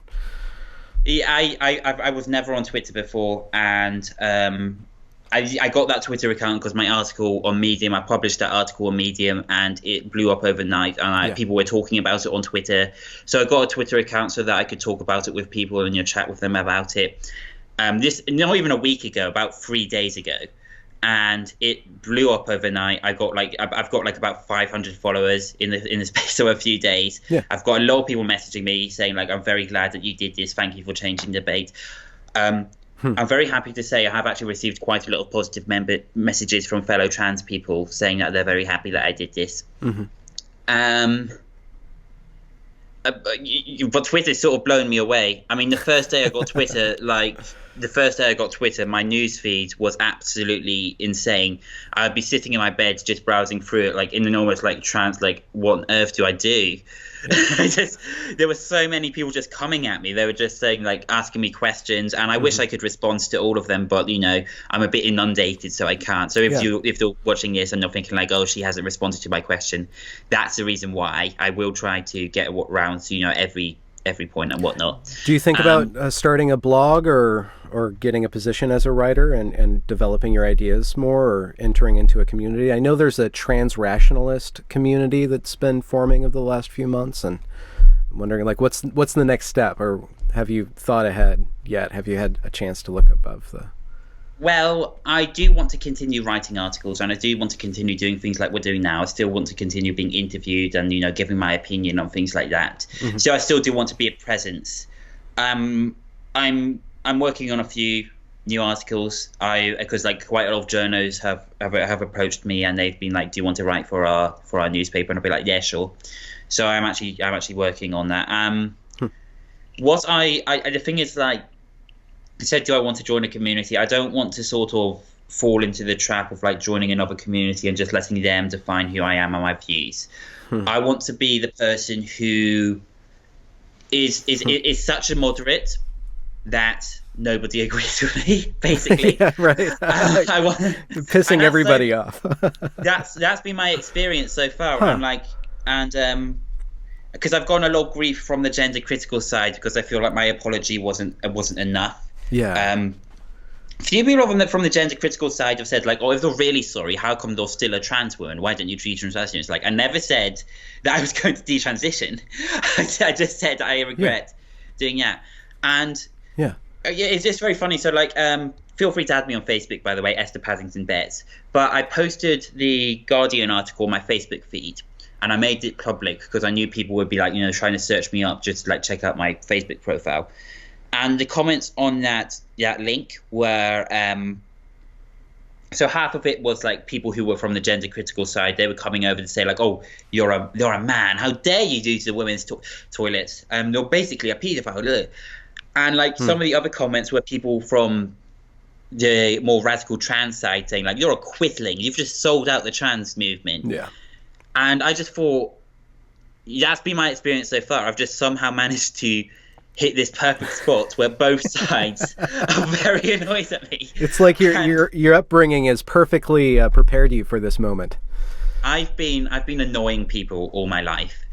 Yeah, I was never on Twitter before, and I got that Twitter account because my article on Medium, I published that article on Medium, and it blew up overnight, and people were talking about it on Twitter. So I got a Twitter account so that I could talk about it with people and chat with them about it. This not even a week ago, about 3 days ago, and it blew up overnight. I've got about 500 followers in the space of a few days. Yeah. I've got a lot of people messaging me saying I'm very glad that you did this. Thank you for changing the debate. I'm very happy to say I have actually received quite a lot of positive messages from fellow trans people saying that they're very happy that I did this. But Twitter's sort of blown me away. I mean, the first day I got Twitter, my news feed was absolutely insane. I'd be sitting in my bed just browsing through it, in an almost trance, what on earth do I do? There were so many people just coming at me. They were just saying, asking me questions, and I wish I could respond to all of them, but I'm a bit inundated, so I can't. So if you're watching this and you're thinking oh, she hasn't responded to my question, that's the reason why. I will try to get around to every point and whatnot. Do you think about starting a blog or getting a position as a writer and developing your ideas more, or entering into a community? I know there's a trans rationalist community that's been forming over the last few months, and I'm wondering what's the next step, or have you thought ahead yet? Have you had a chance to look above the... Well, I do want to continue writing articles, and I do want to continue doing things like we're doing now. I still want to continue being interviewed and, giving my opinion on things like that. So I still do want to be a presence. I'm working on a few new articles. Because like quite a lot of journos have approached me and they've been like, do you want to write for our newspaper? And I'll be like, yeah, sure. So I'm actually working on that. What the thing is, like I said, do I want to join a community? I don't want to sort of fall into the trap of like joining another community and just letting them define who I am and my views. I want to be the person who is such a moderate that nobody agrees with me, basically. Yeah, right. I want pissing everybody off. that's been my experience so far. I'm like, and because I've gotten a lot of grief from the gender critical side because I feel like my apology wasn't enough. Yeah. A few people from the gender critical side have said, like, oh, if they're really sorry, how come they're still a trans woman? Why don't you detransition? It's like, I never said that I was going to detransition. I just said I regret doing that. And it's just very funny. So, like, feel free to add me on Facebook, by the way, Esther Betts. But I posted the Guardian article on my Facebook feed, and I made it public because I knew people would be, like, you know, trying to search me up just to, like, check out my Facebook profile. And the comments on that link were so half of it was like people who were from the gender critical side. They were coming over to say like, "Oh, you're a man. How dare you do to the women's toilets? You're basically a paedophile." And like some of the other comments were people from the more radical trans side saying like, "You're a quisling. You've just sold out the trans movement." Yeah. And I just thought that's been my experience so far. I've just somehow managed to hit this perfect spot where both sides are very annoyed at me. It's like your upbringing has perfectly prepared you for this moment. I've been annoying people all my life.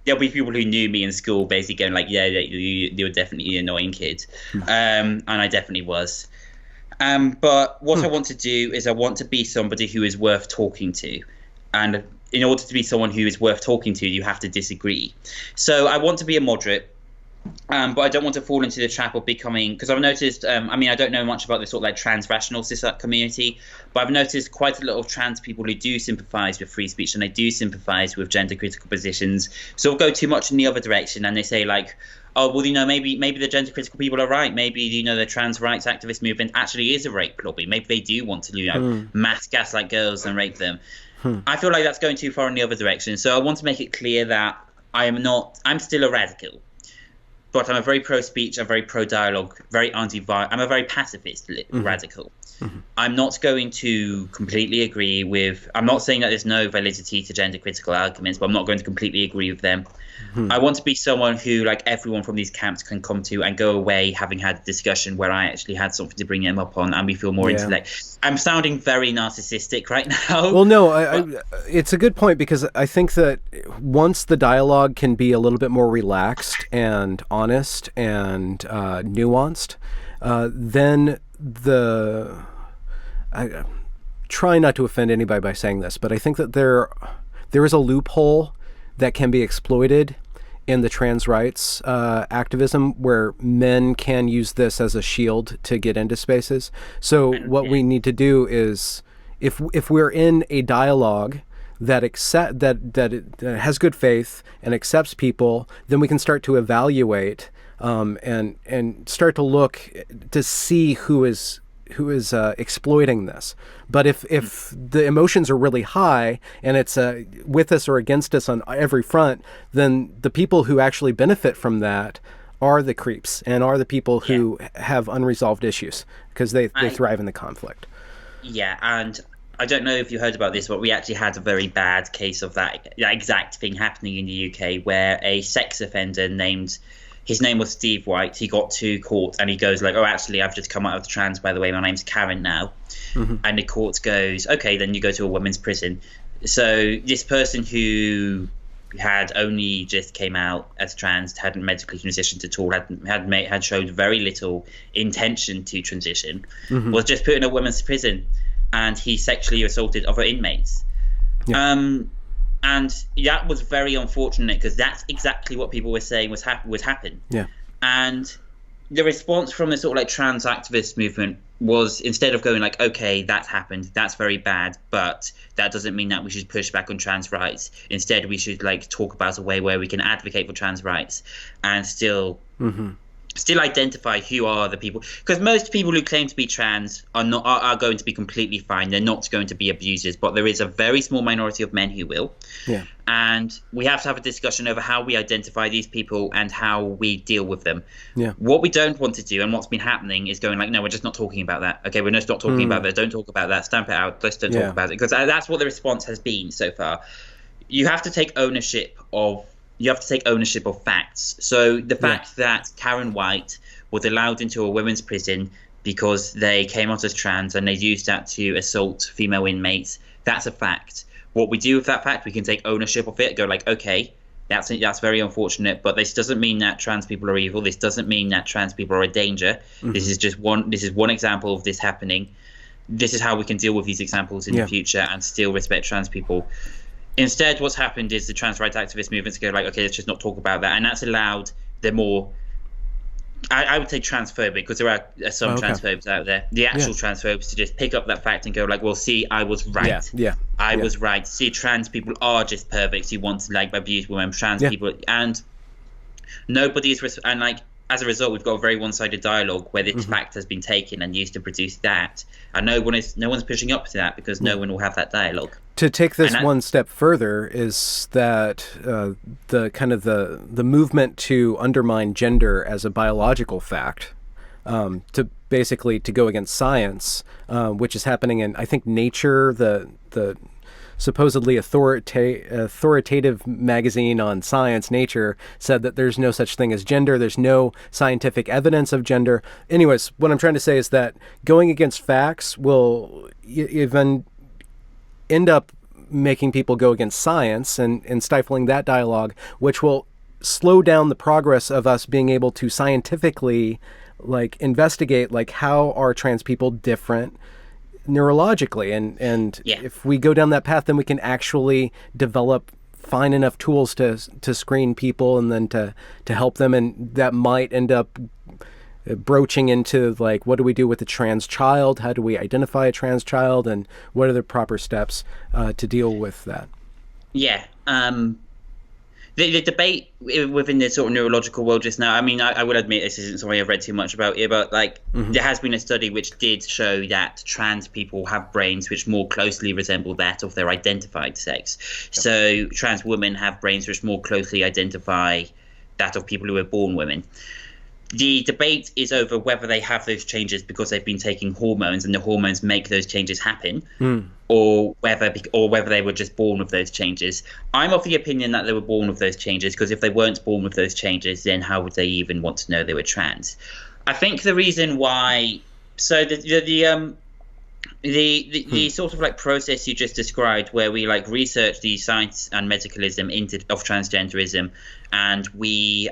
There'll be people who knew me in school basically going like, yeah, you're definitely an annoying kid, and I definitely was. But what I want to do is I want to be somebody who is worth talking to. And in order to be someone who is worth talking to, you have to disagree. So I want to be a moderate, but I don't want to fall into the trap of becoming, because I've noticed, I don't know much about this sort of like trans rational cis community, but I've noticed quite a lot of trans people who do sympathize with free speech and they do sympathize with gender critical positions sort of go too much in the other direction and they say like, oh, well, you know, maybe the gender critical people are right. Maybe, you know, the trans rights activist movement actually is a rape lobby. Maybe they do want to, you know, mass gaslight girls and rape them. I feel like that's going too far in the other direction. So I want to make it clear that I'm still a radical, but I'm a very pro-speech, I'm very pro-dialogue, very anti-violence. I'm a very pacifist radical. I'm not going to completely agree with, I'm not saying that there's no validity to gender critical arguments, but I'm not going to completely agree with them. I want to be someone who, like everyone from these camps, can come to and go away having had a discussion where I actually had something to bring them up on and we feel more intellect. I'm sounding very narcissistic right now. Well, no, it's a good point because I think that once the dialogue can be a little bit more relaxed and honest and nuanced, then I try not to offend anybody by saying this, but I think that there is a loophole that can be exploited in the trans rights activism where men can use this as a shield to get into spaces. So what we need to do is if we're in a dialogue that has good faith and accepts people, then we can start to evaluate and start to look to see who is exploiting this. But if the emotions are really high and it's with us or against us on every front, then the people who actually benefit from that are the creeps and are the people who have unresolved issues because they thrive in the conflict. Yeah, and I don't know if you heard about this, but we actually had a very bad case of that exact thing happening in the UK where a sex offender his name was Steve White. He got to court and he goes like, oh, actually, I've just come out of the trans, by the way. My name's Karen now. And the court goes, okay, then you go to a women's prison. So this person who had only just came out as trans, hadn't medically transitioned at all, had showed very little intention to transition, was just put in a women's prison, and he sexually assaulted other inmates. And that was very unfortunate because that's exactly what people were saying would happen. Yeah. And the response from the sort of like trans activist movement was, instead of going like, okay, that's happened, that's very bad, but that doesn't mean that we should push back on trans rights. Instead, we should like talk about a way where we can advocate for trans rights and still identify who are the people, because most people who claim to be trans are going to be completely fine. They're not going to be abusers, but there is a very small minority of men who will. Yeah. And we have to have a discussion over how we identify these people and how we deal with them. Yeah. What we don't want to do, and what's been happening, is going like, no, we're just not talking about that. Okay, we're just not talking about that. Don't talk about that. Stamp it out. Let's don't talk about it, because that's what the response has been so far. You have to take ownership of facts. So the fact that Karen White was allowed into a women's prison because they came out as trans and they used that to assault female inmates, that's a fact. What we do with that fact, we can take ownership of it, go like, okay, that's very unfortunate, but this doesn't mean that trans people are evil. This doesn't mean that trans people are a danger. This is one example of this happening. This is how we can deal with these examples in the future and still respect trans people. Instead, what's happened is the trans rights activist movements go like, okay, let's just not talk about that. And that's allowed the more, I would say transphobic, because there are some transphobes out there, the actual transphobes, to just pick up that fact and go like, well, see, I was right. I was right. See, trans people are just perverts who want to like abuse women, trans people. And and like, as a result, we've got a very one-sided dialogue where this fact has been taken and used to produce that. And no one's pushing up to that, because no one will have that dialogue. To take this one step further is that the movement to undermine gender as a biological fact, to basically to go against science, which is happening in, I think, Nature, the supposedly authoritative magazine on science, Nature, said that there's no such thing as gender. There's no scientific evidence of gender. Anyways, what I'm trying to say is that going against facts will even end up making people go against science and stifling that dialogue, which will slow down the progress of us being able to scientifically like investigate like how are trans people different neurologically, and if we go down that path, then we can actually develop fine enough tools to screen people and then to help them, and that might end up broaching into like, what do we do with a trans child? How do we identify a trans child, and what are the proper steps to deal with that? The debate within the sort of neurological world just now, I mean, I will admit this isn't something I've read too much about here, but like there has been a study which did show that trans people have brains which more closely resemble that of their identified sex. So trans women have brains which more closely identify that of people who are born women. The debate is over whether they have those changes because they've been taking hormones and the hormones make those changes happen, or whether they were just born with those changes. I'm of the opinion that they were born with those changes, because if they weren't born with those changes, then how would they even want to know they were trans? I think the reason why, so the sort of like process you just described, where we like research the science and medicalism of transgenderism, and we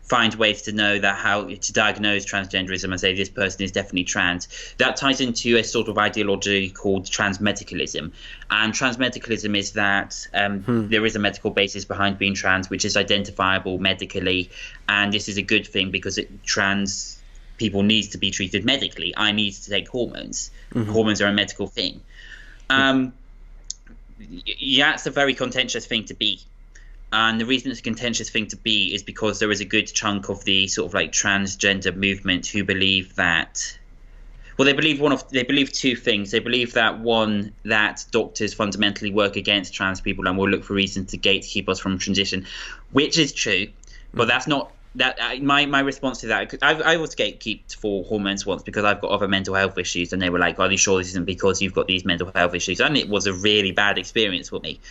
find ways to know that how to diagnose transgenderism and say this person is definitely trans. That ties into a sort of ideology called transmedicalism. And transmedicalism is that there is a medical basis behind being trans, which is identifiable medically. And this is a good thing, because trans people need to be treated medically. I need to take hormones. Hormones are a medical thing. It's a very contentious thing to be. And the reason it's a contentious thing to be is because there is a good chunk of the sort of like transgender movement who believe that, well, they believe two things. They believe that, one, that doctors fundamentally work against trans people and will look for reasons to gatekeep us from transition, which is true, but that's not that. My response to that, I was gatekeeped for hormones once because I've got other mental health issues, and they were like, "Are you sure this isn't because you've got these mental health issues?" And it was a really bad experience for me.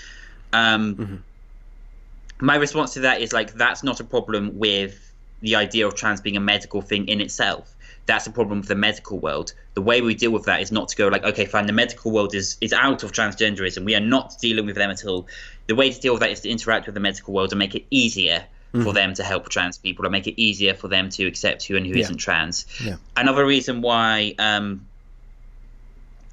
My response to that is like, that's not a problem with the idea of trans being a medical thing in itself. That's a problem with the medical world. The way we deal with that is not to go like, okay, fine, the medical world is out of transgenderism. We are not dealing with them at all. The way to deal with that is to interact with the medical world and make it easier for them to help trans people, and make it easier for them to accept who and who isn't trans. Another reason why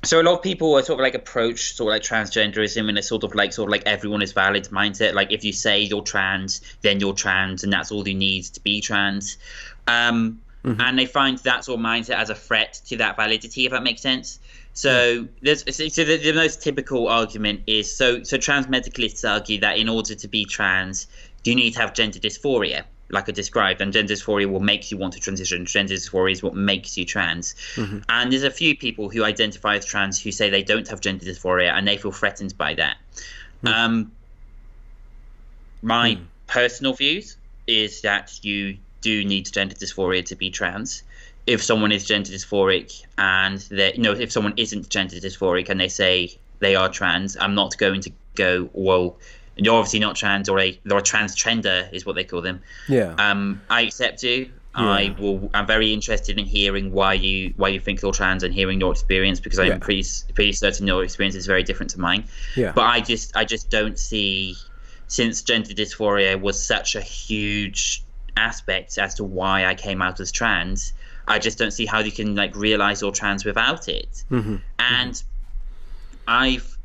So a lot of people are sort of like approach sort of like transgenderism in a sort of like everyone is valid mindset. Like if you say you're trans, then you're trans, and that's all you need to be trans. And they find that sort of mindset as a threat to that validity, if that makes sense. So the most typical argument is so trans medicalists argue that in order to be trans, you need to have gender dysphoria, like I described, and gender dysphoria will make you want to transition. Gender dysphoria is what makes you trans. And there's a few people who identify as trans who say they don't have gender dysphoria and they feel threatened by that. My personal views is that you do need gender dysphoria to be trans. If someone is gender dysphoric and if someone isn't gender dysphoric and they say they are trans, I'm not going to go, well, you're obviously not trans, or they're a transgender is what they call them. Yeah. I accept you. Yeah. I'm very interested in hearing why you think you're trans and hearing your experience, because I'm pretty certain your experience is very different to mine. Yeah. But I just don't see, since gender dysphoria was such a huge aspect as to why I came out as trans, I just don't see how you can like realize you're trans without it. And I've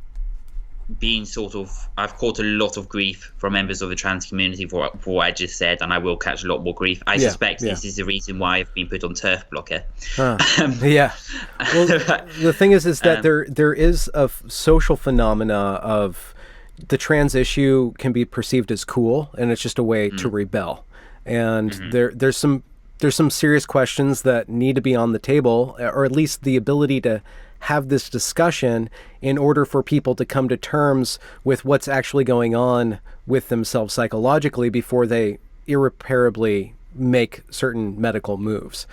caught a lot of grief from members of the trans community for what I just said, and I will catch a lot more grief. I suspect this is the reason why I've been put on turf blocker. Well, the thing is that there is a social phenomena of the trans issue can be perceived as cool, and it's just a way to rebel. And there's some serious questions that need to be on the table, or at least the ability to have this discussion in order for people to come to terms with what's actually going on with themselves psychologically before they irreparably make certain medical moves.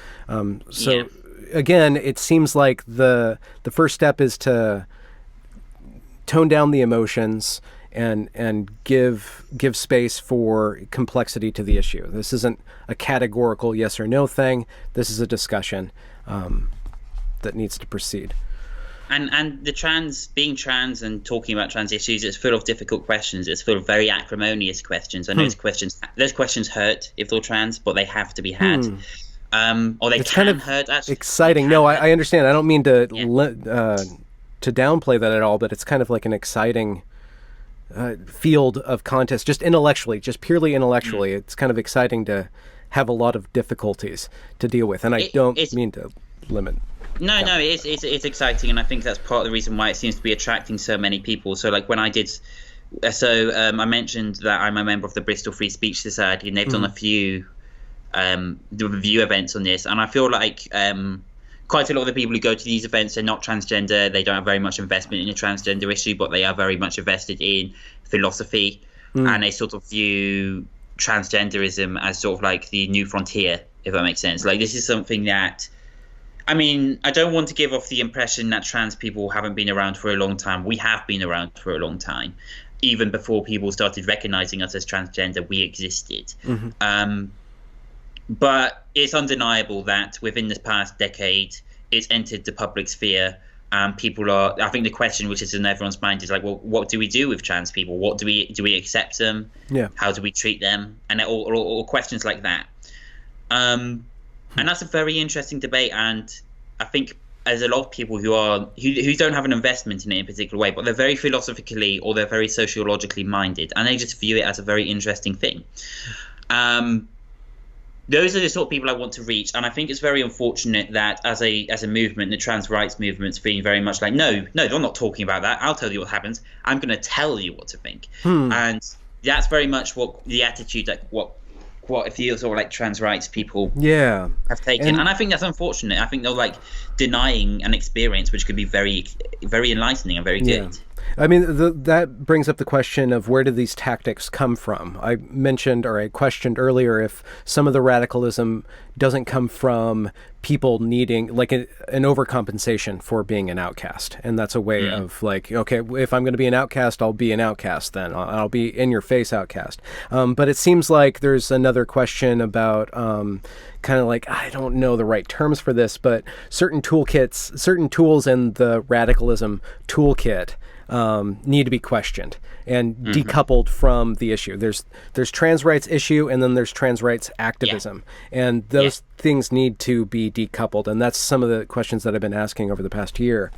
Again, it seems like the first step is to tone down the emotions and give space for complexity to the issue. This isn't a categorical yes or no thing. This is a discussion that needs to proceed. And the being trans and talking about trans issues, it's full of difficult questions. It's full of very acrimonious questions. And those questions hurt if they're trans, but they have to be had. Or they can hurt. Actually, exciting. No, I understand. I don't mean to downplay that at all, but it's kind of like an exciting field of contest, just purely intellectually. It's kind of exciting to have a lot of difficulties to deal with, and I don't mean to limit. No, it's exciting, and I think that's part of the reason why it seems to be attracting so many people. So, like when I did, I mentioned that I'm a member of the Bristol Free Speech Society, and they've done a few review events on this, and I feel like quite a lot of the people who go to these events are not transgender. They don't have very much investment in the transgender issue, but they are very much invested in philosophy, and they sort of view transgenderism as sort of like the new frontier, if that makes sense. Like, this is something that, I mean, I don't want to give off the impression that trans people haven't been around for a long time. We have been around for a long time. Even before people started recognizing us as transgender, we existed. But it's undeniable that within this past decade, it's entered the public sphere. People are, I think the question which is in everyone's mind is like, well, what do we do with trans people? What do we accept them? Yeah. How do we treat them? And all questions like that. And that's a very interesting debate. And I think there's a lot of people who don't have an investment in it in a particular way, but they're very philosophically or they're very sociologically minded, and they just view it as a very interesting thing. Those are the sort of people I want to reach, and I think it's very unfortunate that as a movement, the trans rights movement's being very much like, no, they're not talking about that. I'll tell you what happens. I'm going to tell you what to think. And that's very much what the attitude that what it feels or like trans rights people have taken, and I think that's unfortunate. I think they're like denying an experience which could be very, very enlightening and very good. I mean, that brings up the question of where do these tactics come from? I questioned earlier if some of the radicalism doesn't come from people needing like an overcompensation for being an outcast. And that's a way of like, okay, if I'm going to be an outcast, I'll be an outcast then. I'll be in your face outcast. But it seems like there's another question about kind of like, I don't know the right terms for this, but certain tools in the radicalism toolkit need to be questioned and decoupled from the issue. There's trans rights issue, and then there's trans rights activism, and those things need to be decoupled. And that's some of the questions that I've been asking over the past year,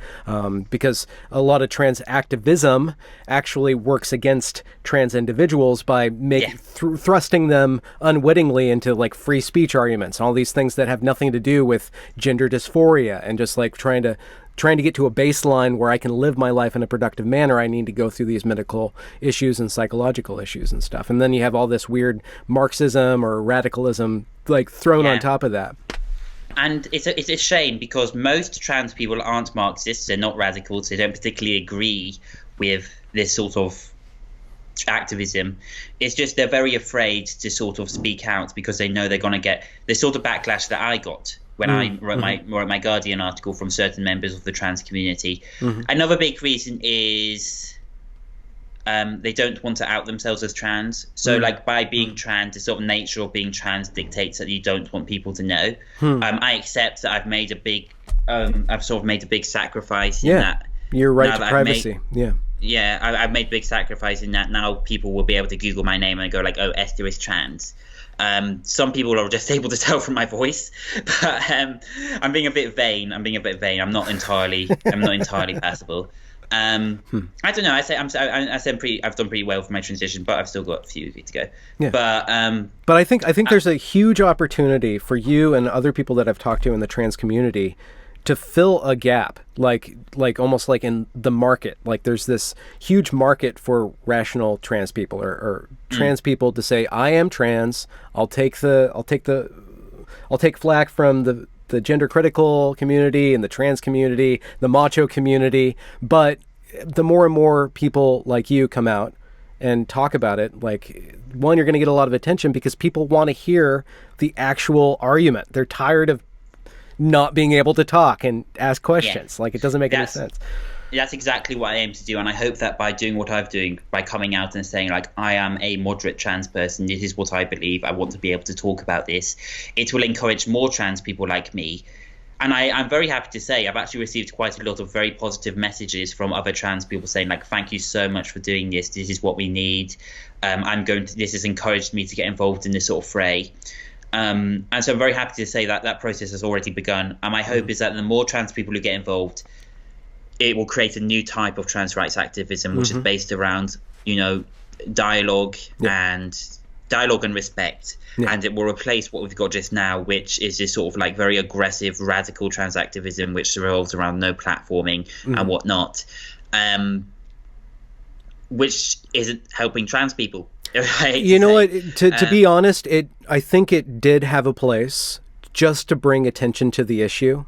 because a lot of trans activism actually works against trans individuals by thrusting them unwittingly into like free speech arguments, all these things that have nothing to do with gender dysphoria, and just like trying to get to a baseline where I can live my life in a productive manner. I need to go through these medical issues and psychological issues and stuff. And then you have all this weird Marxism or radicalism like thrown on top of that. And it's a shame, because most trans people aren't Marxists. They're not radicals. They don't particularly agree with this sort of activism. It's just they're very afraid to sort of speak out, because they know they're going to get the sort of backlash that I got when I wrote my Guardian article from certain members of the trans community. Another big reason is they don't want to out themselves as trans. So like by being trans, the sort of nature of being trans dictates that you don't want people to know. I accept that I've made a big sacrifice in that. Your right to privacy. I've made a big sacrifice in that. Now people will be able to Google my name and go like, oh, Esther is trans. Some people are just able to tell from my voice, but I'm being a bit vain. I'm not entirely passable. I don't know. I've done pretty well for my transition, but I've still got a few to go. But I think there's a huge opportunity for you and other people that I've talked to in the trans community to fill a gap, like almost like in the market. Like there's this huge market for rational trans people or trans people to say, I am trans. I'll take flack from the gender critical community and the trans community, the macho community. But the more and more people like you come out and talk about it, like, one, you're going to get a lot of attention because people want to hear the actual argument. They're tired of not being able to talk and ask questions. Like, it doesn't make any sense. That's exactly what I aim to do, and I hope that by doing what I'm doing, by coming out and saying like, I am a moderate trans person, this is what I believe, I want to be able to talk about this, it will encourage more trans people like me. And I'm very happy to say I've actually received quite a lot of very positive messages from other trans people saying like, thank you so much for doing this is what we need. This has encouraged me to get involved in this sort of fray. And so I'm very happy to say that process has already begun. And my hope is that the more trans people who get involved, it will create a new type of trans rights activism, which is based around, dialogue and respect. And it will replace what we've got just now, which is this sort of like very aggressive, radical trans activism, which revolves around no platforming and whatnot, which isn't helping trans people. You know what? To be honest, I think it did have a place just to bring attention to the issue,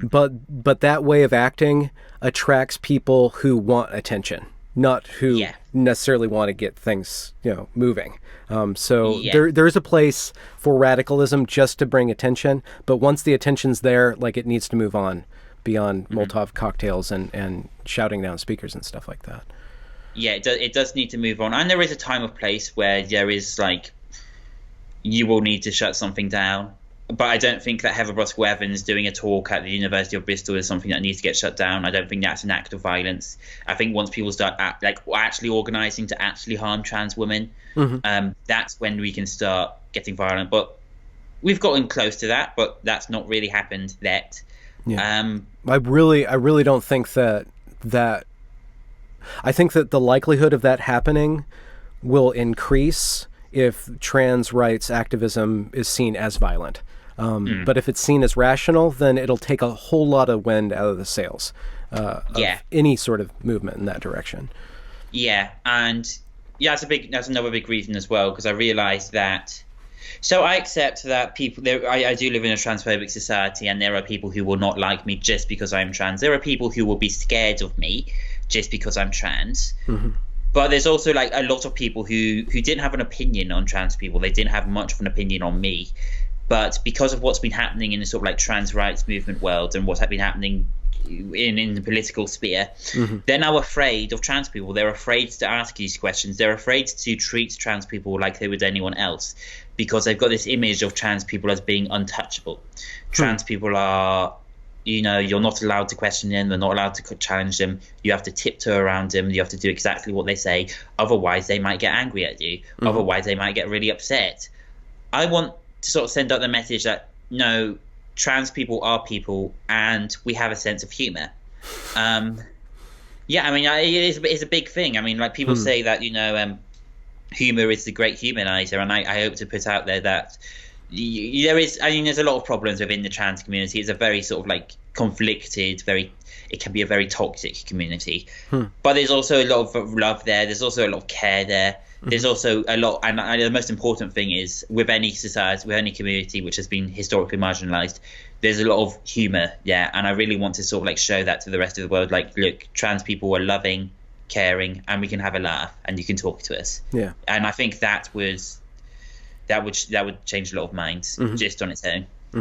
but that way of acting attracts people who want attention, not who necessarily want to get things moving. There is a place for radicalism just to bring attention, but once the attention's there, like, it needs to move on beyond Molotov cocktails and shouting down speakers and stuff like that. Yeah, it does need to move on. And there is a time of place where there is, like, you will need to shut something down. But I don't think that Heather Ruskell Evans doing a talk at the University of Bristol is something that needs to get shut down. I don't think that's an act of violence. I think once people start actually organising to actually harm trans women, that's when we can start getting violent. But we've gotten close to that, but that's not really happened yet. Yeah. I really don't think that I think that the likelihood of that happening will increase if trans rights activism is seen as violent. But if it's seen as rational, then it'll take a whole lot of wind out of the sails of any sort of movement in that direction. Yeah, and that's another big reason as well, because I realized that. So I accept that people. I do live in a transphobic society, and there are people who will not like me just because I'm trans. There are people who will be scared of me just because I'm trans. But there's also like a lot of people who didn't have an opinion on trans people. They didn't have much of an opinion on me. But because of what's been happening in the sort of like trans rights movement world and what's been happening in the political sphere, they're now afraid of trans people. They're afraid to ask these questions. They're afraid to treat trans people like they would anyone else, because they've got this image of trans people as being untouchable. Trans people are you're not allowed to question them. They're not allowed to challenge them. You have to tiptoe around them. You have to do exactly what they say. Otherwise, they might get angry at you. Mm-hmm. Otherwise, they might get really upset. I want to sort of send out the message that, no, trans people are people, and we have a sense of humor. Yeah, I mean, it's a big thing. I mean, like, people say that, humor is the great humanizer, and I hope to put out there that there's a lot of problems within the trans community. It's a very sort of like conflicted, it can be a very toxic community. But there's also a lot of love there. There's also a lot of care there. There's also a lot, and the most important thing is, with any society, with any community which has been historically marginalized, there's a lot of humor, and I really want to sort of like show that to the rest of the world. Like, look, trans people are loving, caring, and we can have a laugh, and you can talk to us. And I think that would change a lot of minds just on its own.